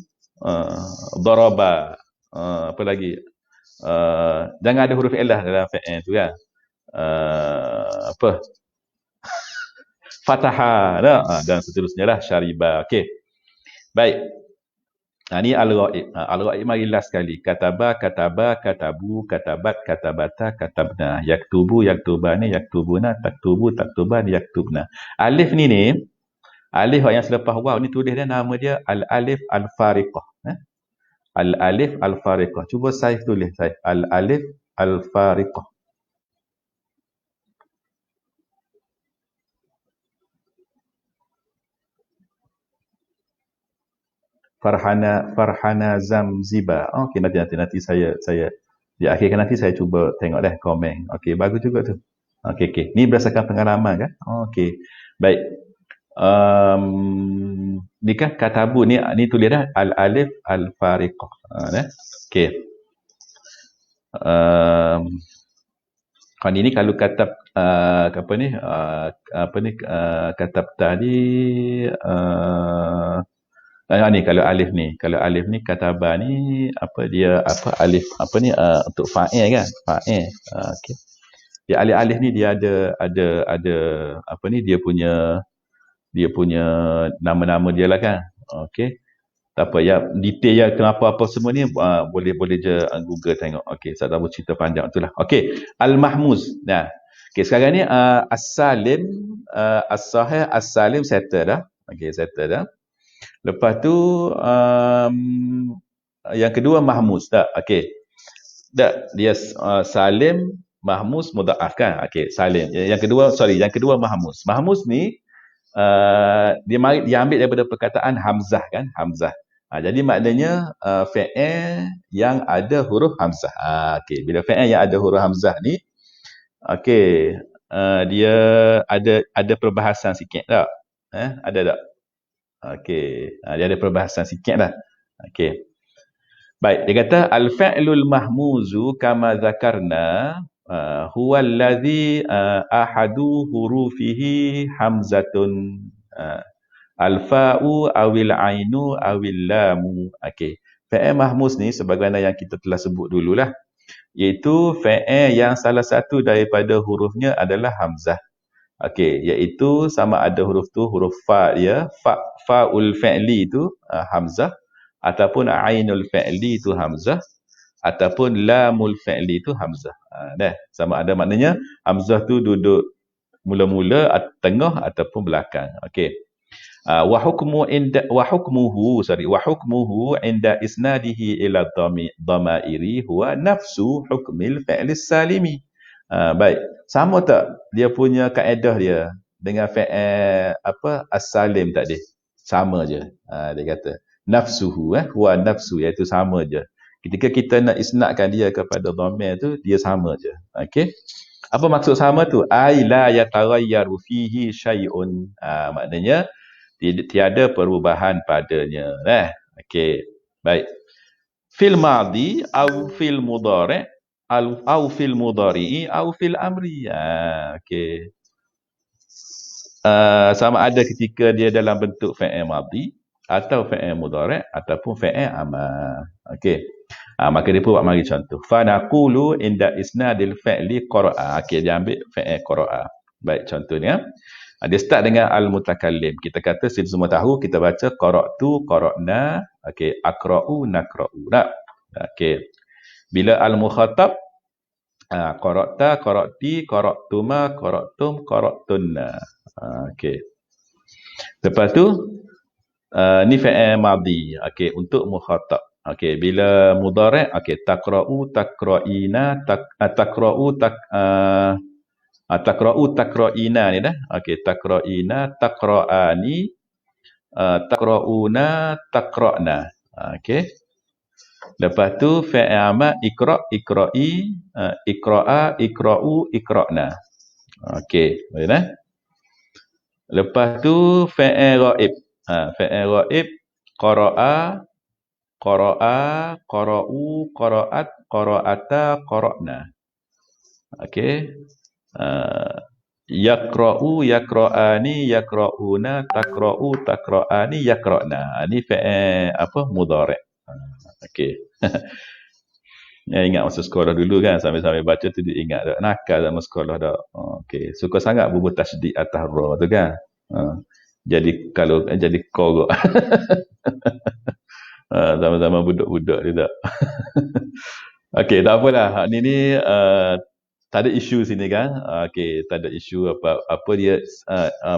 S1: Daraba. Apa lagi? Jangan ada huruf ilah dalam fi'il tu kan. Apa? Fataha. Dan seterusnya lah. Syariba. Okey. Baik. Ni al-ghaib. Al-ghaib mari last sekali. Kataba, kataba, katabu, katabat, katabata, katabna. Yaktubu, yaktubani, yaktubuna, taktubu, taktuban, yaktubna. Alif ni, alif yang selepas waw ni tulis dia nama dia al-alif al-fariqah. Al-alif al-fariqah. Cuba saya tulis saya. Al-alif al-fariqah. Farhana Zamziba. Okey, nanti saya di akhir nanti saya cuba tengok dah komen. Okey, bagus juga tu. Okey. Ni berdasarkan pengalaman kan? Okey. Baik. Ni kan katabu ni tulis dah al-alif al-fariqah. Okey. Kan ini kalau katab katab tadi ni kalau alif ni kataba ni alif untuk fa'il kan, fa'il. Okey. Dia alif ni dia ada dia punya nama-nama dia lah kan. Okey. Tak apa ya, detail ya kenapa apa semua ni boleh je Google tengok. Okey, saya tak mau cerita panjang itulah. Okey, al-mahmuz. Nah. Okey, sekarang ni as-salim, as-sahih, as-salim settle dah. Okey, settle dah. Lepas tu yang kedua mahmuz tak? Okey. Tak, dia salim, mahmuz, mudha'af kan? Okey, salim. Yang kedua mahmuz. Mahmuz ni dia ambil daripada perkataan hamzah kan? Hamzah. Jadi maknanya fi'il yang ada huruf hamzah. Okey, bila fi'il yang ada huruf hamzah ni okey, dia ada perbahasan sikit tak? Ada tak? Okey, dia ada perbahasan sikit lah. Okey. Baik, dia kata al-fi'lul mahmuzu kama zakarna huwa allazi ahadu hurufihi hamzatun al-fa'u awil ainu awil lamu. Okey. Fi'il mahmuz ni sebagaimana yang kita telah sebut dululah, iaitu fi'il yang salah satu daripada hurufnya adalah hamzah. Okey, iaitu sama ada huruf tu huruf fa dia, fa'ul fi'li itu hamzah, ataupun ainul fi'li itu hamzah, ataupun lamul fi'li itu hamzah. Dah, sama ada maknanya hamzah tu duduk mula-mula, tengah ataupun belakang. Okey. Wa hukmuhu inda isnadihi ila dhamairi huwa nafsu hukmil fi'li salimi. Baik, sama tak dia punya kaedah dia dengan fi'il as-salim tadi? Sama je. Dia kata nafsuhu huwa nafsu, iaitu sama je. Ketika kita nak isnadkan dia kepada dhamir tu, dia sama je. Okey. Apa maksud sama tu? Ai la yataghayyaru fihi syai'un. Maknanya tiada perubahan padanya. Okey. Baik. Fil madhi au fil mudhari' au fil mudhari'i au fil amri. Okey. Sama ada ketika dia dalam bentuk fi'il madhi atau fi'il mudhari' ataupun fi'il amr. Okey. Maka dia buat mari contoh. Fa naqulu inda isnadil fi'li qara'a. Okey, dia ambil fi'il qara'a. Baik, contohnya dia start dengan al-mutakallim. Kita kata semua tahu kita baca qara'tu, qara'na, okey, aqra'u, naqra'u. Okey. Bila al-mukhatab qara'ta, qara'ti, qara'tuma, qara'tum, qara'tunna. Okey. Lepas tu ni fi'il madhi. Okey, untuk mukhatab. Okey, bila mudhari', okey, taqra'u, taqra'ina, taqra'u, taqra'u, taqra'ina ni dah. Okey, taqra'ina, taqra'ani, taqra'una, taqra'na. Okey. Lepas tu fi'il amr iqra', iqra'i, iqra'a, iqra'u, iqra'na. Okey, boleh dah. Lepas tu fi'il ghaib. Fi'il ghaib qara'a, qara'a, qara'u, qara'at, qara'ata, qara'na. Okey. Yaqra'u, yaqra'ani, yaqra'una, taqra'u, taqra'ani, yaqra'na. Ini fi'il mudhari'. Okey. Ingat masa sekolah dulu kan, sambil-sambil baca tu dia ingat tak? Nakal sama sekolah tak? Okey. Suka sangat bubuh tasydid atas ra tu kan. Jadi kalau jadi korok. Sama-sama budak-budak dia tak. Okey, tak apalah. Ni tak ada isu sini kan. Okey, tak ada isu apa dia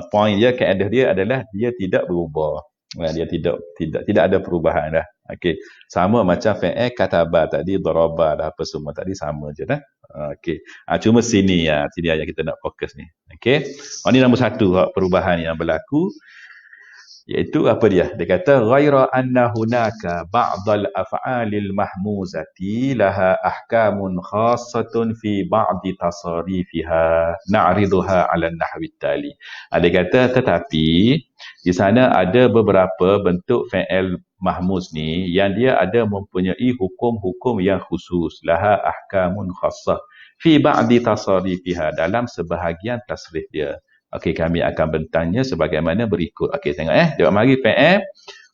S1: point dia, kaedah dia adalah dia tidak berubah. Dia tidak ada perubahan dah. Okey, sama macam fi'il kataba tadi, daraba dah, apa semua tadi sama je dah. Okey. Cuma sini yang kita nak fokus ni. Okey. Ini nombor satu perubahan yang berlaku, iaitu apa dia? Dia kata ghaira anna hunaka ba'dal af'alil mahmuzati laha ahkamun khassatun fi ba'di tasarifiha na'riduha 'ala an-nahwi tali. Dia kata tetapi di sana ada beberapa bentuk fi'il mahmuz ni yang dia ada mempunyai hukum-hukum yang khusus, laha ahkamun khassah fi ba'di tasarifiha, dalam sebahagian tasrif dia. Okey, kami akan bertanya sebagaimana berikut. Okey, tengok Jawab mari fi'il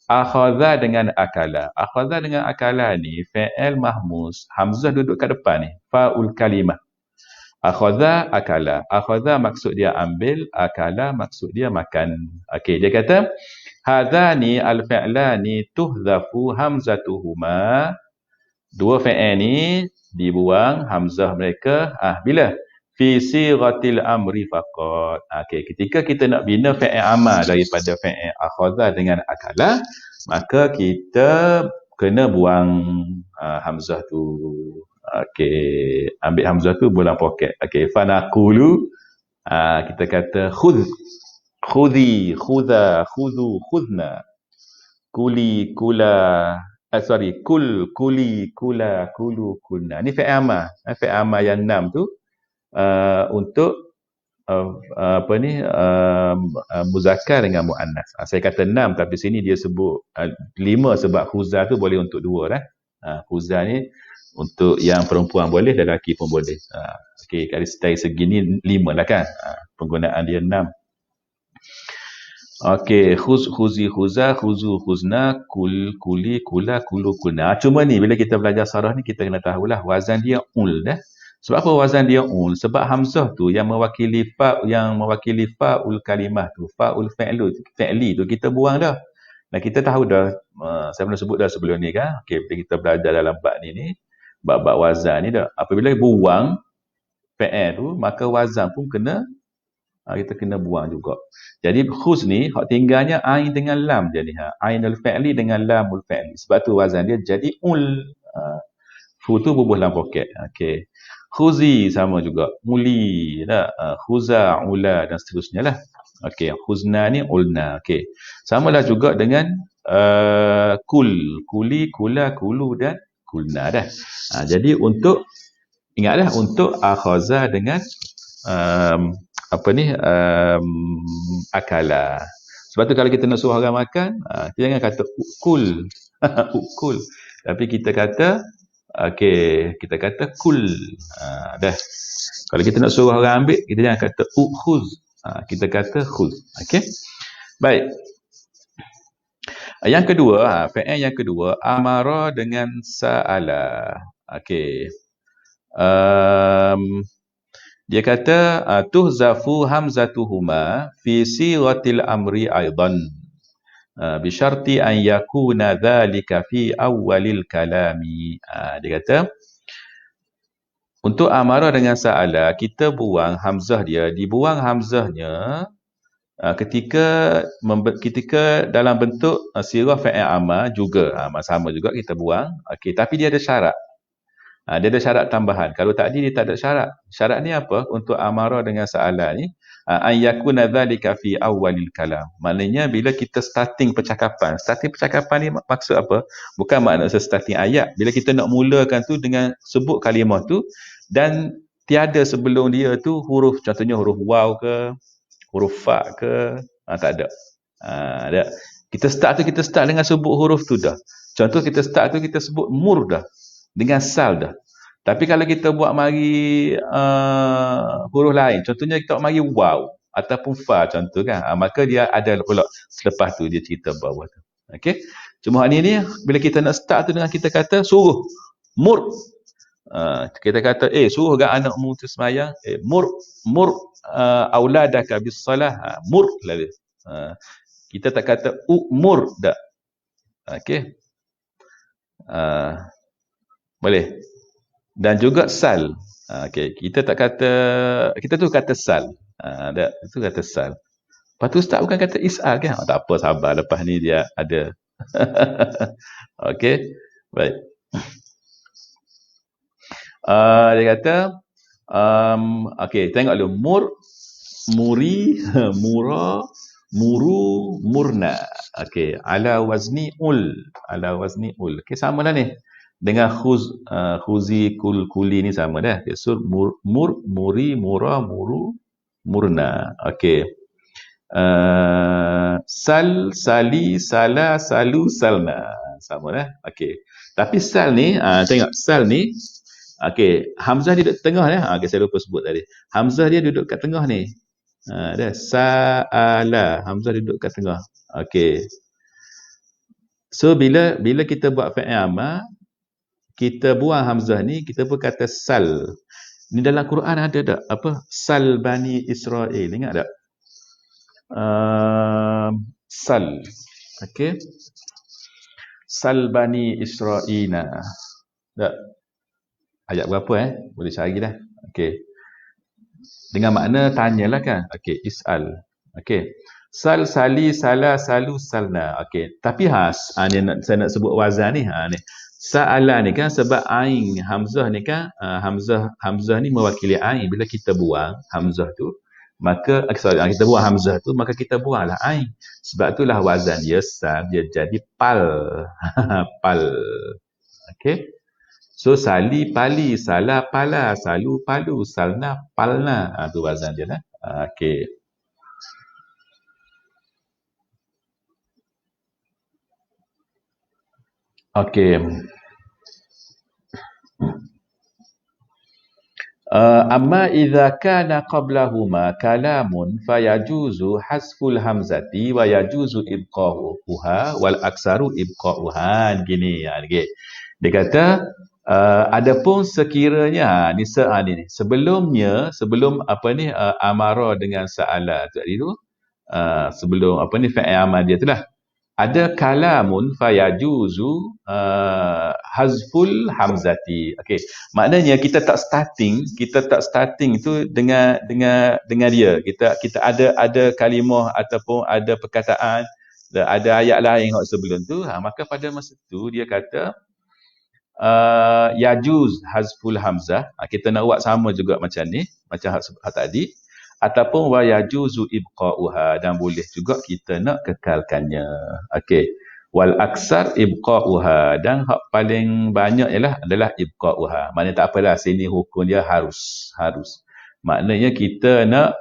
S1: akhadha dengan akala. Akhadha dengan akala ni fi'il mahmuz, hamzah duduk kat depan ni, fa'ul kalimah. Akhadha akala. Akhadha maksud dia ambil, akala maksud dia makan. Okey, dia kata hadhani al-fi'lani tuhdhafu hamzatuhuma. Dua fi'il ni dibuang hamzah mereka bila fi sighatil amri faqat. Okey, ketika kita nak bina fi'il amal daripada fi'il akhadha dengan akala, maka kita kena buang hamzah tu. Okey, ambil hamzah tu buang poket. Okey, fa naqulu kita kata khudh, khudhi, khudha, khudhu, khudna, kuli, kula, kul, kuli, kula, kulu, kulna. Ni fi'il amal. Fi'il amal yang 6 tu untuk muzakkar dengan muannas. Saya kata 6 tapi sini dia sebut 5 sebab khuzah tu boleh untuk 2 dah. Khuzah ni untuk yang perempuan boleh, lelaki pun boleh. Okey, dari segi ni 5 lah kan. Penggunaan dia 6. Okey, khuzi, khuzah, khuzu, khuzna, kul, kuli, kula, kulu, kulna. Cuma ni bila kita belajar sarah ni kita kena tahulah wazan dia ul dah. Sebab apa wazan dia ul? Sebab hamzah tu yang mewakili fa'ul kalimah tu, fa'ul fi'li tu kita buang dah. Dan kita tahu dah, saya pernah sebut dah sebelum ni kan. Okey, bila kita belajar dalam bab ni, bab wazan ni dah. Apabila buang fi'il tu, maka wazan pun kita kena buang juga. Jadi khuz ni hak tinggalnya ain dengan lam je ni. Ainul fi'li dengan lamul fi'li. Sebab tu wazan dia jadi ul. Fu tu bubuh dalam poket. Okey. Khuzi sama juga. Muli, khuza, ula dan seterusnya lah. Okey, khuzna ni ulna. Okey. Samalah juga dengan kul, kuli, kula, kulu dan kulna dah. Jadi untuk ingatlah untuk akhaza dengan akala. Sebab tu kalau kita nak suruh orang makan, kita jangan kata ukul. Ukul. Tapi kita kata kita kata kul. Dah. Kalau kita nak suruh orang ambil, kita jangan kata ukhuz. Kita kata khuz. Okey. Baik. Yang kedua, fi'il yang kedua, amara dengan sa'ala. Okey. Dia kata tuhzafu hamzatuhuma fi sighatil amri aidan bi syarti an yakuna dhalika fi awwalil kalami. Dia kata untuk amara dengan sa'ala kita buang hamzah dia, dibuang hamzahnya ketika dalam bentuk sirah fi'il amal juga sama juga kita buang. Okey, tapi dia ada syarat. Dia ada syarat tambahan. Kalau tadi dia tak ada syarat. Syarat ni apa? Untuk amara dengan sa'ala ni an yakuna dhalika fi awwalil kalam. Maknanya bila kita starting percakapan. Starting percakapan ni maksud apa? Bukan maksud starting ayat. Bila kita nak mulakan tu dengan sebut kalimah tu dan tiada sebelum dia tu huruf, contohnya huruf waw ke, huruf fa ke, tak ada. Kita start dengan sebut huruf tu dah. Contoh kita start tu kita sebut mur dah. Dengan sal dah. Tapi kalau kita buat mari huruf lain, contohnya kita buat mari waw ataupun fa contoh kan, maka dia ada pula selepas tu dia cerita bawah tu. Okey. Cuma hal ni bila kita nak start tu dengan kita kata suruh mur. Kita kata suruh kan anakmu tu sembahyang, mur auladaka bis salah, mur lalu. Kita tak kata umur dak. Okey. Boleh. Dan juga sal. Okey, kita tak kata, kita tu kata sal. Itu kata sal. Lepas tu ustaz bukan kata is'al kan? Tak apa, sabar, lepas ni dia ada. Okey. Baik. Dia kata okey, tengok dulu mur, muri, mura, muru, murna. Okey, ala wazni ul. Okey, sama dah ni. Dengan khuzi kuli ni sama dah. So mur, muri, mura, muru, murna. Okey. Sal, sali, sala, salu, salna. Sama dah. Okey. Tapi sal ni, tengok sal ni, okey, hamzah dia duduk tengah dah. Okey, saya lupa sebut tadi. Hamzah dia duduk kat tengah ni. Dah sa'ala, hamzah dia duduk kat tengah. Okey. So bila kita buat fi'il amar, kita buang hamzah ni, kita pun kata sal. Ni dalam Quran ada tak? Apa? Sal Bani Israel. Ingat tak? Sal. Okey. Sal Bani Israel. Tak? Ayat berapa Boleh cari dah. Okey. Dengan makna tanyalah kan? Okey, is'al. Okey. Sal, sali, sala, salu, salna. Okey. Tapi saya nak sebut wazan ni. Ni. Sa'ala ni kan sebab ain hamzah ni kan hamzah ni mewakili ain. Bila kita buang hamzah tu, maka kita buang hamzah tu, maka kita buanglah ain. Sebab itulah wazan dia sal, dia jadi pal. Pal. Okey. So sali, pali, sala, pala, salu, palu, salna, palna. Tu wazan dia lah. Okey. Okey. Amma idza kana qablahuma kalamun fayajuzu hasful hamzati wa yajuzu ibqa'uha wal aksaru ibqa'uha. Gini okay. Dia kata adapun sekiranya ni sebelum amara dengan sa'ala tadi tu, sebelum fi'il amal dia tu lah, ada kalamun fayajuzu hazful hamzati. Okey, maknanya kita tak starting tu dengan dia. Kita ada kalimah ataupun ada perkataan, ada ayat lain sebelum tu, maka pada masa tu dia kata yajuz hazful hamzah. Kita nak buat sama juga macam ni, macam hak tadi. Ataupun wa yajuzu ibqa'uha, dan boleh juga kita nak kekalkannya. Okey. Wal aksar ibqa'uha, dan hak paling banyak adalah ibqa'uha. Maknanya tak apalah, sini hukum dia harus. Maknanya kita nak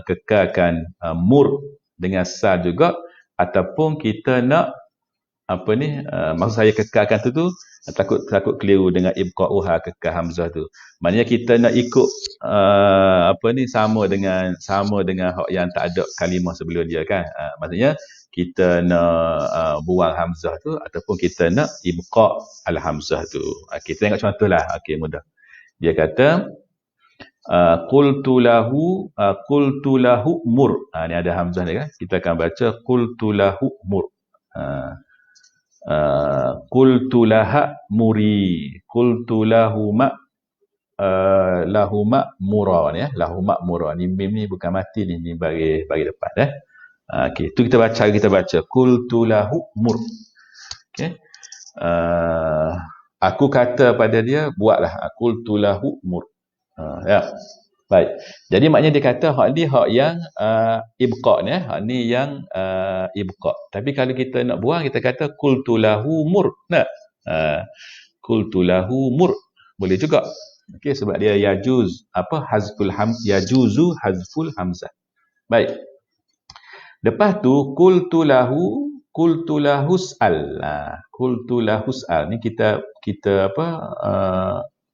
S1: kekalkan mur dengan sa juga, ataupun kita nak maksud saya kekalkan tu takut keliru dengan ibqa'uha, kekal hamzah tu. Maknanya kita nak ikut sama dengan hak yang tak ada kalimah sebelum dia kan. Maksudnya kita nak buang hamzah tu ataupun kita nak ibqa' al hamzah tu. Kita tengok contohlah. Okey, mudah. Dia kata qultu lahu mur. Ni ada hamzah ni kan. Kita akan baca qultu lahu mur. Qultu laha muri, qultu lahuma mura ni lahuma mura. Ni mim ni bukan mati ni bagi depan okey, tu kita baca qultu lahu mur. Okey. Aku kata pada dia buatlah, qultu lahu mur. Ya. Baik. Jadi maknanya dia kata hak yang ibqa' ni, hak ni yang ibqa'. Tapi kalau kita nak buang, kita kata qultu lahu mur. Nah. Qultu lahu mur. Boleh juga. Okey, sebab dia yajuz yajuzu hazful hamzah. Baik. Lepas tu qultu lahu Qultulahus'al. Qultulahus'al ni kita apa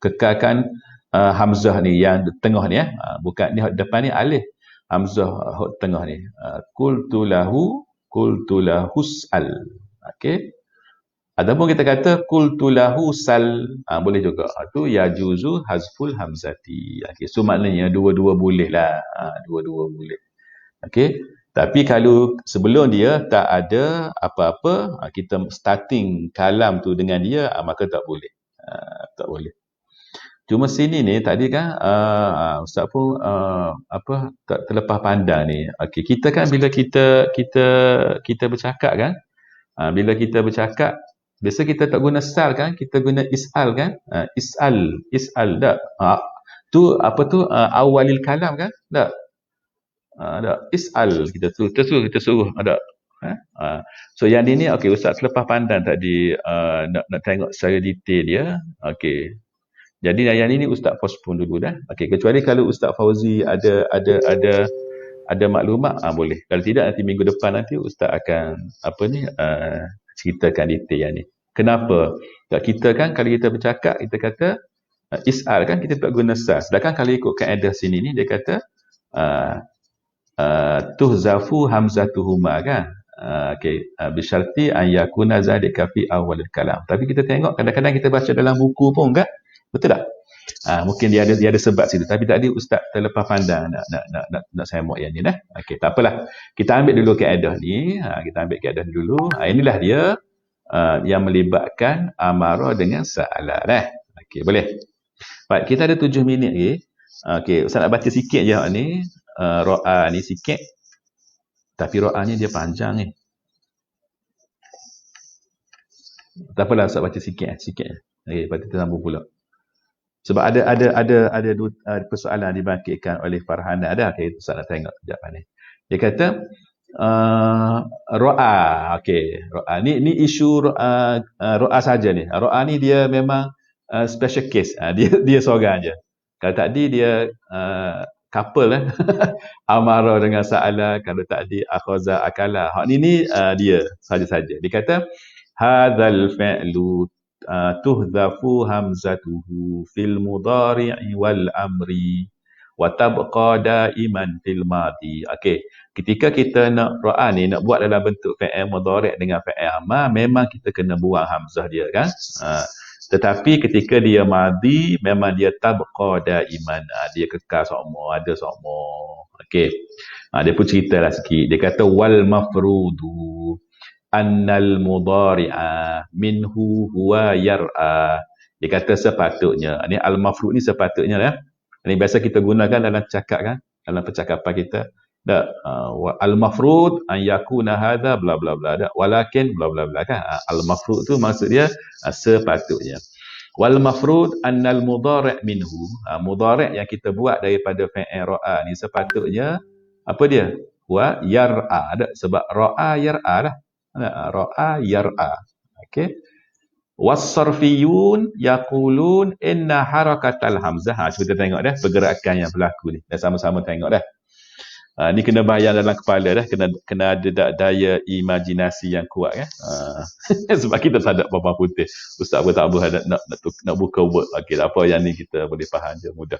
S1: kekalkan hamzah ni yang tengah ni bukan ni depan ni alif. Hamzah hok tengah ni. Qultulahus'al. Okey. Ataupun kita kata qultulahu sal, boleh juga. Itu yajuzu hazful hamzati. Okey, so maknanya dua-dua boleh lah. Dua-dua boleh. Okey. Tapi kalau sebelum dia tak ada apa-apa, kita starting kalam tu dengan dia, maka tak boleh. Tak boleh. Cuma sini ni tadi kan Ustaz pun apa tak terlepas pandang ni. Okey, kita kan bila kita bercakap kan, bila kita bercakap biasa kita tak guna sal kan, kita guna is'al kan? Is'al tak? Tu apa tu awalil kalam kan? Tak? Tak. Is'al kita suruh ada. So yang ini okey Ustaz selepas pandang tadi nak tengok secara detail dia. Okey. Jadi yang ini Ustaz postpone dulu dah. Okey, kecuali kalau Ustaz Fauzi ada maklumat boleh. Kalau tidak nanti minggu depan nanti Ustaz akan ceritakan detail yang ni. Kenapa? Kita kan kalau kita bercakap kita kata is'al kan kita tak guna sal. Sedangkan kalau ikut kaedah sini ni dia kata tuhzafu hamzatuhuma kan. Okey, bisyarti an yakuna zalika fi awwalil kalam. Tapi kita tengok kadang-kadang kita baca dalam buku pun kan? Betul tak? Mungkin dia ada sebab situ. Tapi tadi Ustaz terlepas pandang nak sembok yang ni dah. Okey, tak apalah. Kita ambil dulu kaedah ni. Kita ambil kaedah dulu. Inilah dia yang melibatkan amarah dengan sa'ala dah. Okey, boleh. Baik, kita ada 7 minit lagi. Okey, Ustaz nak baca sikit je ni. Ra'a ni sikit. Tapi ra'a ni dia panjang ni. Tak apalah Ustaz baca sikit. Okey, lepas tu kita sambung pula. Sebab ada dua persoalan dibangkitkan oleh Farhana dah. Okey, Ustaz nak tengok sekejap ni. Dia kata ra'a. Okey, ra'a ni isu ra'a saja ni. Ra'a ni dia memang special case. Dia seorang aja. Kalau tadi dia couple amarah dengan sa'ala, kalau tadi akhaza akala. Hak ni dia saja-saja. Dia kata hadzal fi'lu tuhdhafu hamzatuhu fil mudhari'i wal amri wa tabqa daiman fil madi. Okey, ketika kita nak ra'a ni nak buat dalam bentuk fi'il mudhari' dengan fi'il amar, memang kita kena buang hamzah dia kan. Tetapi ketika dia madi memang dia tabqa daiman, dia kekal sama, ada sama. Okey. Dia pun ceritalah sikit. Dia kata wal mafrudu annal mudhari'a minhu huwa yar'a. Dia kata sepatutnya, ni al-mafrud ni sepatutnya ya. Ini biasa kita gunakan dalam cakap kan, dalam percakapan kita. Al-mafrud an yakuna hadha bla bla bla. Walakin bla bla bla kan. Al-mafrud tu maksud dia sepatutnya. Wal mafrud annal mudhari' minhu. Mudhari' yang kita buat daripada fi'il ra'a ni sepatutnya apa dia? Wa yar'a. Sebab ra'a yar'a lah. Ra'a yar'a. Okey. Was-sarfiyun yaqulun inna harakatal hamzah. Cuba kita tengok dah pergerakan yang berlaku ni. Dah sama-sama tengok dah. Ni kena bayang dalam kepala dah, kena ada daya imajinasi yang kuat kan. Sebab kita tak ada apa-apa putih. Ustaz pun tak boleh nak buka word. Okey, tak apa, yang ni kita boleh faham je mudah.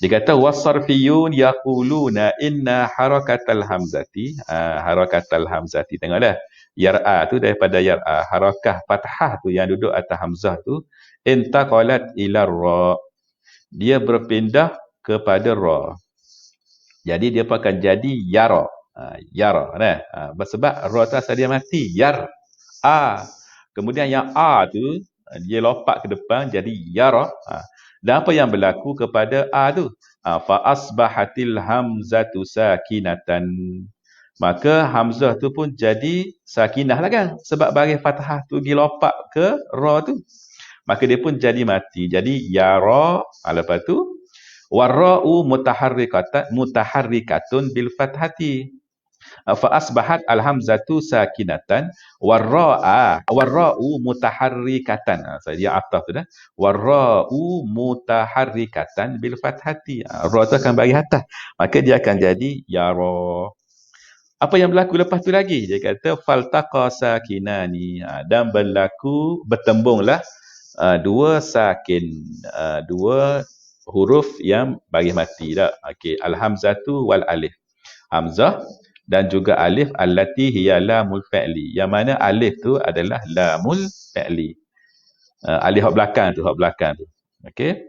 S1: Dia kata was-sarfiyun yaquluna inna harakatal hamzati. Harakatal hamzati, tengok dah. Yar'a tu daripada yar'a, harakah fathah tu yang duduk atas hamzah tu intaqalat ila ra. Dia berpindah kepada ra. Jadi dia akan jadi yara. Yara nah. Sebab ra tu asal dia mati, yar'a. Kemudian yang a tu dia lompat ke depan jadi yara. Dan apa yang berlaku kepada a tu? Fa asbahatil hamzatu sakinatan. Maka hamzah tu pun jadi sakinah lah kan. Sebab bagi fathah tu dia lompat ke ra tu. Maka dia pun jadi mati. Jadi yara, lepas tu warra'u mutaharrikatun bil fathati. Fa asbahat al hamzatu sakinatan warra'u mutaharrikatan. Dia atas tu dah. Warra'u mutaharrikatan bil fathati. Ra tu akan bagi atas. Maka dia akan jadi yara. Apa yang berlaku lepas tu lagi? Dia kata faltaqa sakinani, dan bertembunglah dua sakin, dua huruf yang bagi mati dah. Okey, al-hamzatu wal alif. Hamzah dan juga alif allati hiya lamul fi'li. Yang mana alif tu adalah lamul fi'li. Alif hak belakang tu. Okey.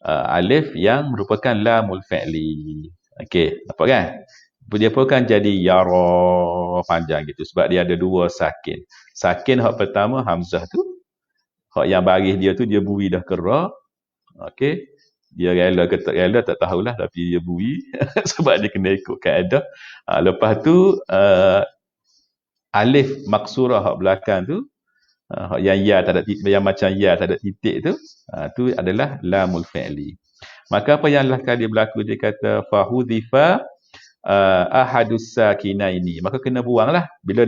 S1: Alif yang merupakan lamul fi'li. Okey, nampak kan? Dia pun kan jadi yara panjang gitu sebab dia ada dua sakin. Sakin hak pertama hamzah tu, hak yang baris dia tu dia bui dah kerak. Okey. Dia rela ke tak rela tak tahulah tapi dia bui sebab dia kena ikut kaedah. Lepas tu alif maksurah hak belakang tu, yang ya tak ada yang macam ya tak ada titik tu, tu adalah lamul fi'li. Maka apa yang lah kali berlaku, dia kata fahudhifa ahadus sakinaini, maka kena buanglah bila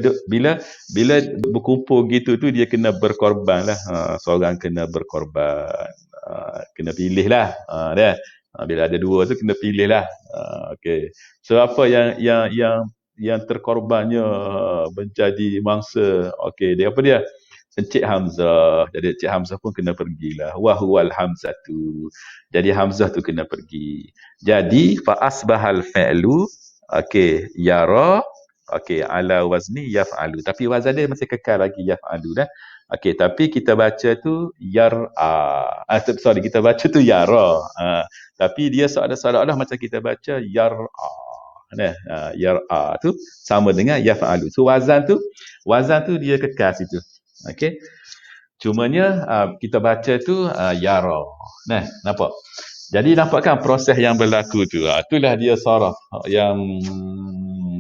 S1: berkumpul gitu tu dia kena berkorban lah, seorang kena berkorban, kena pilih lah, dah. Bila ada dua tu kena pilih lah. Okey, so apa yang terkorbannya menjadi mangsa, okey, dia apa dia, Encik Hamzah. Jadi Encik Hamzah pun kena pergilah. Wahuwal Hamzah tu. Jadi Hamzah tu kena pergi. Jadi fa asbahal fi'lu, okey, yara, okey, ala wazni yaf'alu. Tapi wazan dia masih kekal lagi yaf'alu dah. Okey, tapi kita baca tu yar'a. Sorry, kita baca tu yara. Tapi dia seolah-olah macam kita baca yar'a. Nah, yar'a tu sama dengan yaf'alu. So wazan tu dia kekal situ. Okey. Cumanya kita baca tu yara. Nah, nampak? Jadi nampakkan proses yang berlaku tu. Itulah dia saraf yang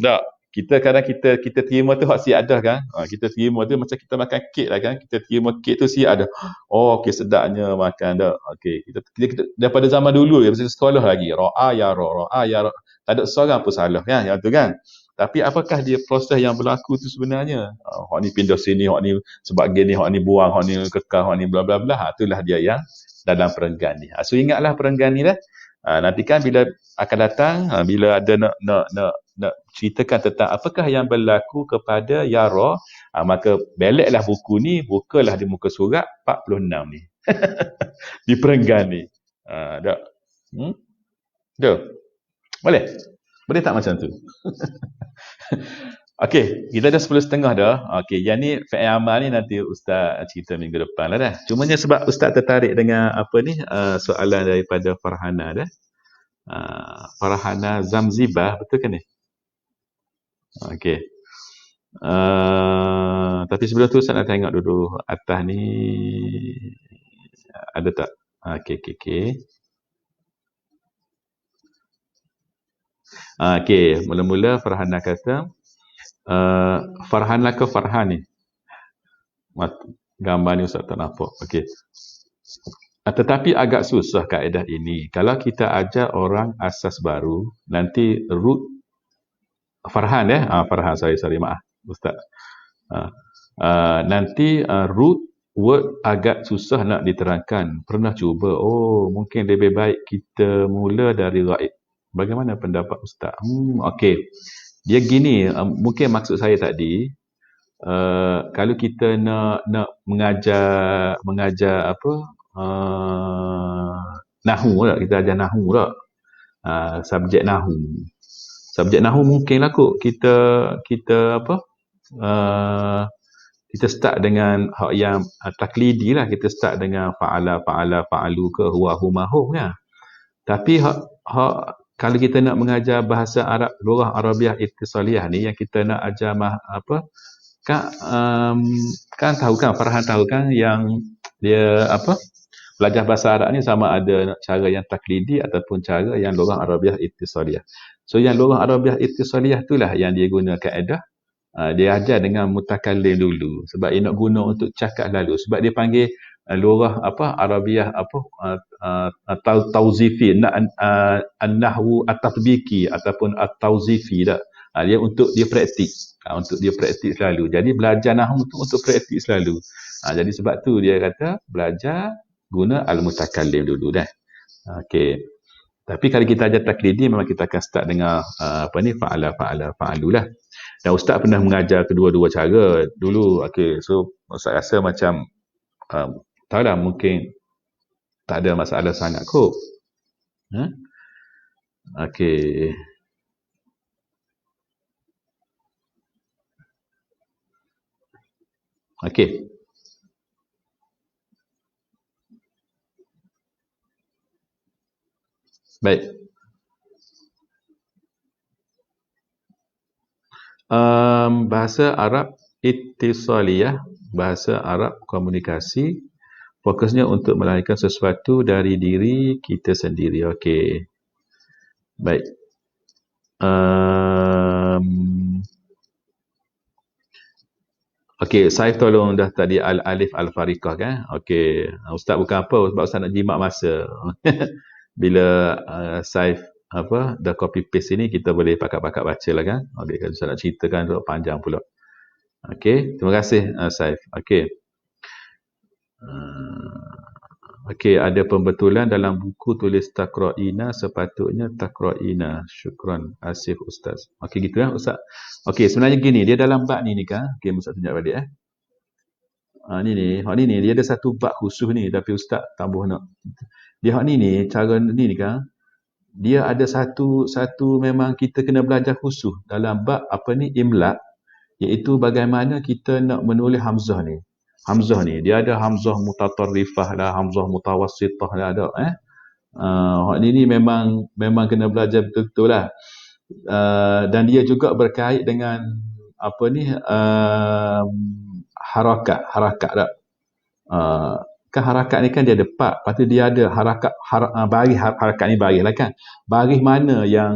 S1: tak, kita kadang kita terima tu hak siap dah kan. Kita terima tu macam kita makan kek lah kan. Kita terima kek tu siap dah. Oh, okey, sedapnya makan dah. Okey, kita daripada zaman dulu ya, masa sekolah lagi. Ra'a ya ra. Tak ada seorang pun salah kan yang tu kan. Tapi apakah dia proses yang berlaku tu sebenarnya? Hak ni pindah sini, hak ni sebahagian ni, hak ni buang, hak ni kekal, hak ni bla bla bla. Itulah dia yang dalam perenggan ni. So ingatlah perenggan ni dah. Nanti kan bila akan datang, bila ada nak ceritakan tentang apakah yang berlaku kepada Yara, maka beliklah buku ni, bukalah di muka surat 46 ni. Di perenggan ni. Tak? Tak? Boleh? Boleh tak macam tu? Okey, kita dah 10.30 dah. Okey, yang ni fi'il amal ni nanti Ustaz cerita minggu depan lah dah. Cumanya sebab Ustaz tertarik dengan apa ni, soalan daripada Farhana dah. Farhana Zamzibah, betul ke ni? Okey. Tapi sebelum tu Ustaz nak tengok dulu atas ni ada tak? Okey. Okey, mula-mula Farhana kata Farhana ke Farhan ni? Gambar ni Ustaz tak nampak. Okey. Tetapi agak susah kaedah ini. Kalau kita ajar orang asas baru, nanti root Farhan Farhan, sorry maaf Ustaz. Nanti root word agak susah nak diterangkan. Pernah cuba. Mungkin lebih baik kita mula dari ghaib. Bagaimana pendapat Ustaz? Okey. Dia gini, mungkin maksud saya tadi, kalau kita nak mengajar apa, nahu tak, kita ajar nahu tak, subjek nahu mungkinlah kot kita apa, kita start dengan hak yang taklidi lah, kita start dengan fa'alu ke huwa huma hum kan. Tapi hak kalau kita nak mengajar bahasa Arab, lughah Arabiah ittisaliyah ni, yang kita nak ajar apa, kan tahu kan, Farhan tahu kan, yang dia apa, belajar bahasa Arab ni sama ada cara yang taklidi ataupun cara yang lughah Arabiah ittisaliyah. So yang lughah Arabiah ittisaliyah itulah yang dia guna kaedah, dia ajar dengan mutakallim dulu sebab dia nak guna untuk cakap lalu, sebab dia panggil lughah apa, Arabiah apa, tauzifi, an-nahwu at-tatbiki ataupun at-tauzifi dah. Dia untuk dia praktik, untuk dia praktik selalu. Jadi belajar nahwu untuk praktik selalu. Jadi sebab tu dia kata belajar guna al-mutakallim dulu dah. Okey. Tapi kalau kita ajar taklidi memang kita akan start dengan fa'alu lah. Dan ustaz pernah mengajar kedua-dua cara dulu. Okey, so ustaz rasa macam tahulah, mungkin tak ada masalah sangat kot. Okey. Okey. Baik. Bahasa Arab ittisaliyah, bahasa Arab komunikasi, fokusnya untuk melahirkan sesuatu dari diri kita sendiri. Okey. Baik. Okey, Saif tolong dah tadi al-alif al-fariqah kan? Okey, ustaz bukan apa, sebab ustaz nak jimat masa. Bila Saif dah copy paste ini, kita boleh pakat-pakat baca lah kan? Okey, kalau ustaz nak ceritakan tu panjang pula. Okey, terima kasih Saif. Okey. Okey, ada pembetulan dalam buku tulis takra'ina, sepatutnya takra'ina. Syukran, asif ustaz. Okey, gitu ya ustaz. Okey, sebenarnya gini, dia dalam bab ni kan. Okey, ustaz tunjuk balik ni dia ada satu bab khusus ni, tapi ustaz tambah nak. Dia ni cara ni kan. Dia ada satu memang kita kena belajar khusus dalam bab imla, iaitu bagaimana kita nak menulis hamzah ni. Hamzah ni dia ada hamzah mutatarrifah lah, hamzah mutawassithah lah ada ni memang kena belajar betul-betul lah. Dan dia juga berkait dengan harakat tak. Kan harakat ni kan dia ada part, lepas tu dia ada harakat baris, harakat ni baris lah kan. Baris mana yang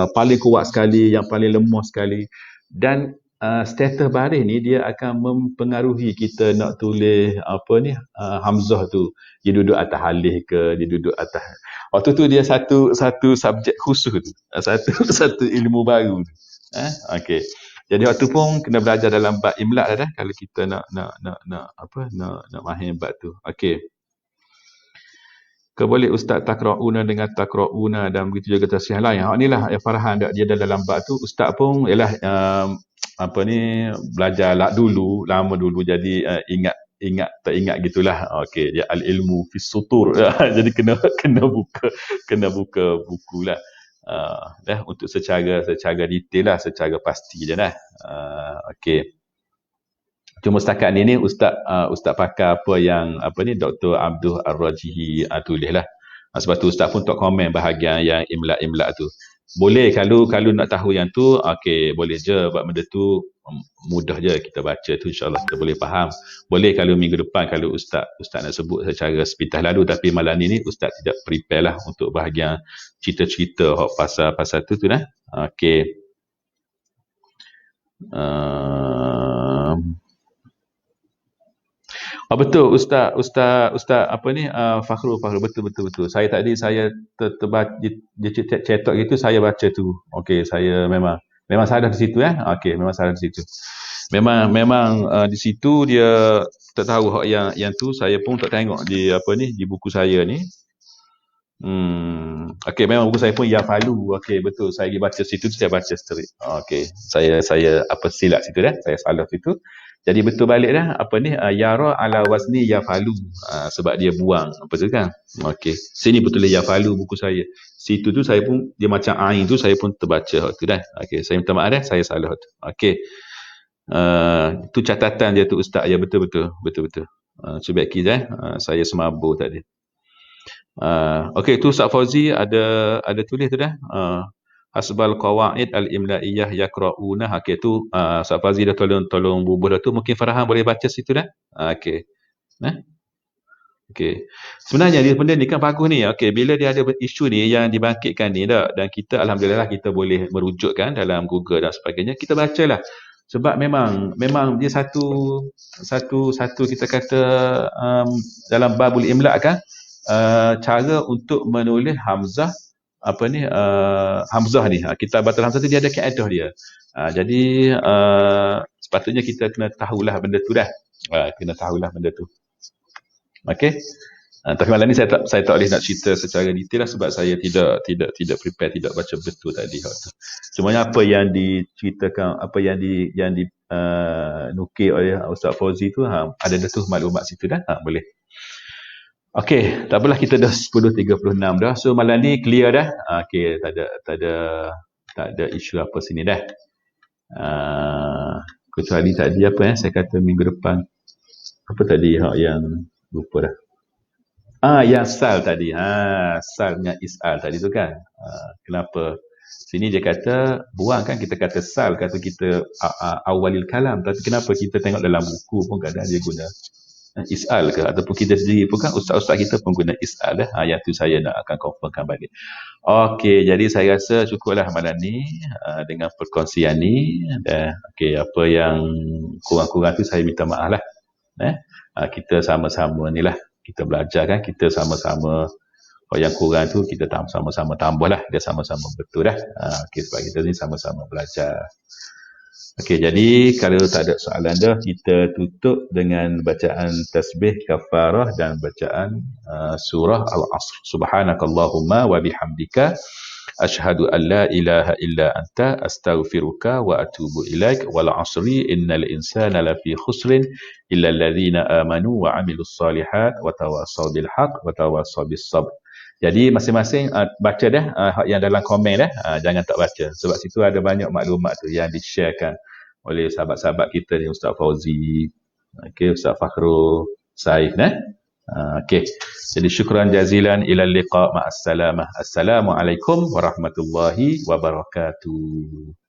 S1: paling kuat sekali, yang paling lemah sekali, dan status baris ni dia akan mempengaruhi kita nak tulis hamzah tu. Dia duduk atas alif ke, dia duduk atas. Waktu tu dia satu subjek khusus tu. Satu ilmu baru tu. Okey. Jadi waktu pun kena belajar dalam bab imla dah kalau kita nak mahir bab tu. Okey. Boleh ustaz takra'una dengan takra'una dan begitu juga tasihah lain. Inilah Farhan dia dalam bab tu. Ustaz pun ialah belajar lama dulu, jadi teringat gitulah. Okey, dia al-ilmu fis sutur. Jadi kena buka bukulah. Untuk secara detail lah, secara pasti je lah. Okey. Cuma setakat ni ustaz pakai apa yang Dr. Abdul Ar-Rajihi tulis lah. Sebab tu ustaz pun tak komen bahagian yang imla tu. Boleh kalau nak tahu yang tu, okey, boleh je. Sebab benda tu mudah je kita baca tu, insyaAllah kita boleh faham. Boleh kalau minggu depan kalau ustaz nak sebut secara sepintas lalu, tapi malam ni ustaz tidak prepare lah untuk bahagian cerita-cerita pasal tu lah. Okey. Betul ustaz Fakhrul betul. Saya dia cetak gitu, saya baca tu. Okey, saya memang salah di situ Okey, memang salah di situ. Memang di situ dia tak tahu yang tu, saya pun tak tengok di di buku saya ni. Okey, memang buku saya pun yafalu. Okey, betul. Saya pergi baca situ, saya baca straight. Okey, saya silap situ saya salah situ. Jadi betul balik yara ala wazni yafalu. Sebab dia buang tu kan. Okey, sini betul yafalu buku saya. Situ tu saya pun dia macam ain tu, saya pun terbaca tu Okey, saya minta maaf saya salah tu. Okey. Tu catatan dia tu ustaz, ya betul. Cuba saya semabur tadi. Okey, tu Ustaz Fauzi ada tulis tu hasbal qawaid al-imlaiyah yaqra'una. Okey, tu Ustaz Fauzi dah tolong bubuh dah tu. Mungkin Farhan boleh baca situ okey. Okey. Sebenarnya dia benda ni kan bagus ni. Okey, bila dia ada isu ni yang dibangkitkan ni dan kita alhamdulillah kita boleh merujukkan dalam Google dan sebagainya, kita bacalah. Sebab memang dia satu kita kata dalam babul imla kan, cara untuk menulis hamzah hamzah ni, kitabatul hamzah tu dia ada kaedah dia. Jadi sepatutnya kita kena tahulah benda tu kena tahulah benda tu. Okey. Tapi malam ni saya tak boleh nak cerita secara detail lah sebab saya tidak prepare, tidak baca betul tadi. Semuanya apa yang diceritakan, apa yang nukil oleh Ustaz Fauzi tu, ada dah tu maklumat situ dah. Boleh. Okey, tak apalah, kita dah 10.36 dah. So malam ni clear dah. Okey, tak ada isu apa sini dah. Kecuali tadi apa saya kata minggu depan. Apa tadi yang lupa dah. Yang sal tadi. Sal dengan is'al tadi tu kan. Kenapa? Sini dia kata, buang kan kita kata sal, kata kita awalil kalam. Tapi kenapa kita tengok dalam buku pun kadang dia guna is'al ke? Ataupun kita sendiri pun kan, ustaz-ustaz kita pun guna is'al. Yang tu saya nak akan confirmkan balik. Okey, jadi saya rasa cukuplah malam ni dengan perkongsian ni. Okey, apa yang kurang-kurang tu saya minta maaf lah. Kita sama-sama ni lah. Kita belajar kan, kita sama-sama. Kalau yang kurang tu kita sama-sama tambah lah. Dia sama-sama betul dah. Okay, sebab kita ni sama-sama belajar. Okey, jadi kalau tak ada soalan dah, kita tutup dengan bacaan tasbih kafarah dan bacaan surah Al-Asr. Subhanakallahumma wa bihamdika asyhadu an la ilaha illa anta astaghfiruka wa atubu ilaik. Wal 'asri innal insana lafi khusrin illa alladhina amanu wa 'amilus solihat wa tawassaw bil haqq wa tawassaw bis sabr. Jadi masing-masing baca dah yang dalam komen dah, jangan tak baca sebab situ ada banyak maklumat tu yang di-sharekan oleh sahabat-sahabat kita ni, Ustaz Fauzi, Ustaz Fakhrul, Saif okey. Jadi syukran jazilan, ila liqa ma'as salamah. Assalamualaikum warahmatullahi wabarakatuh.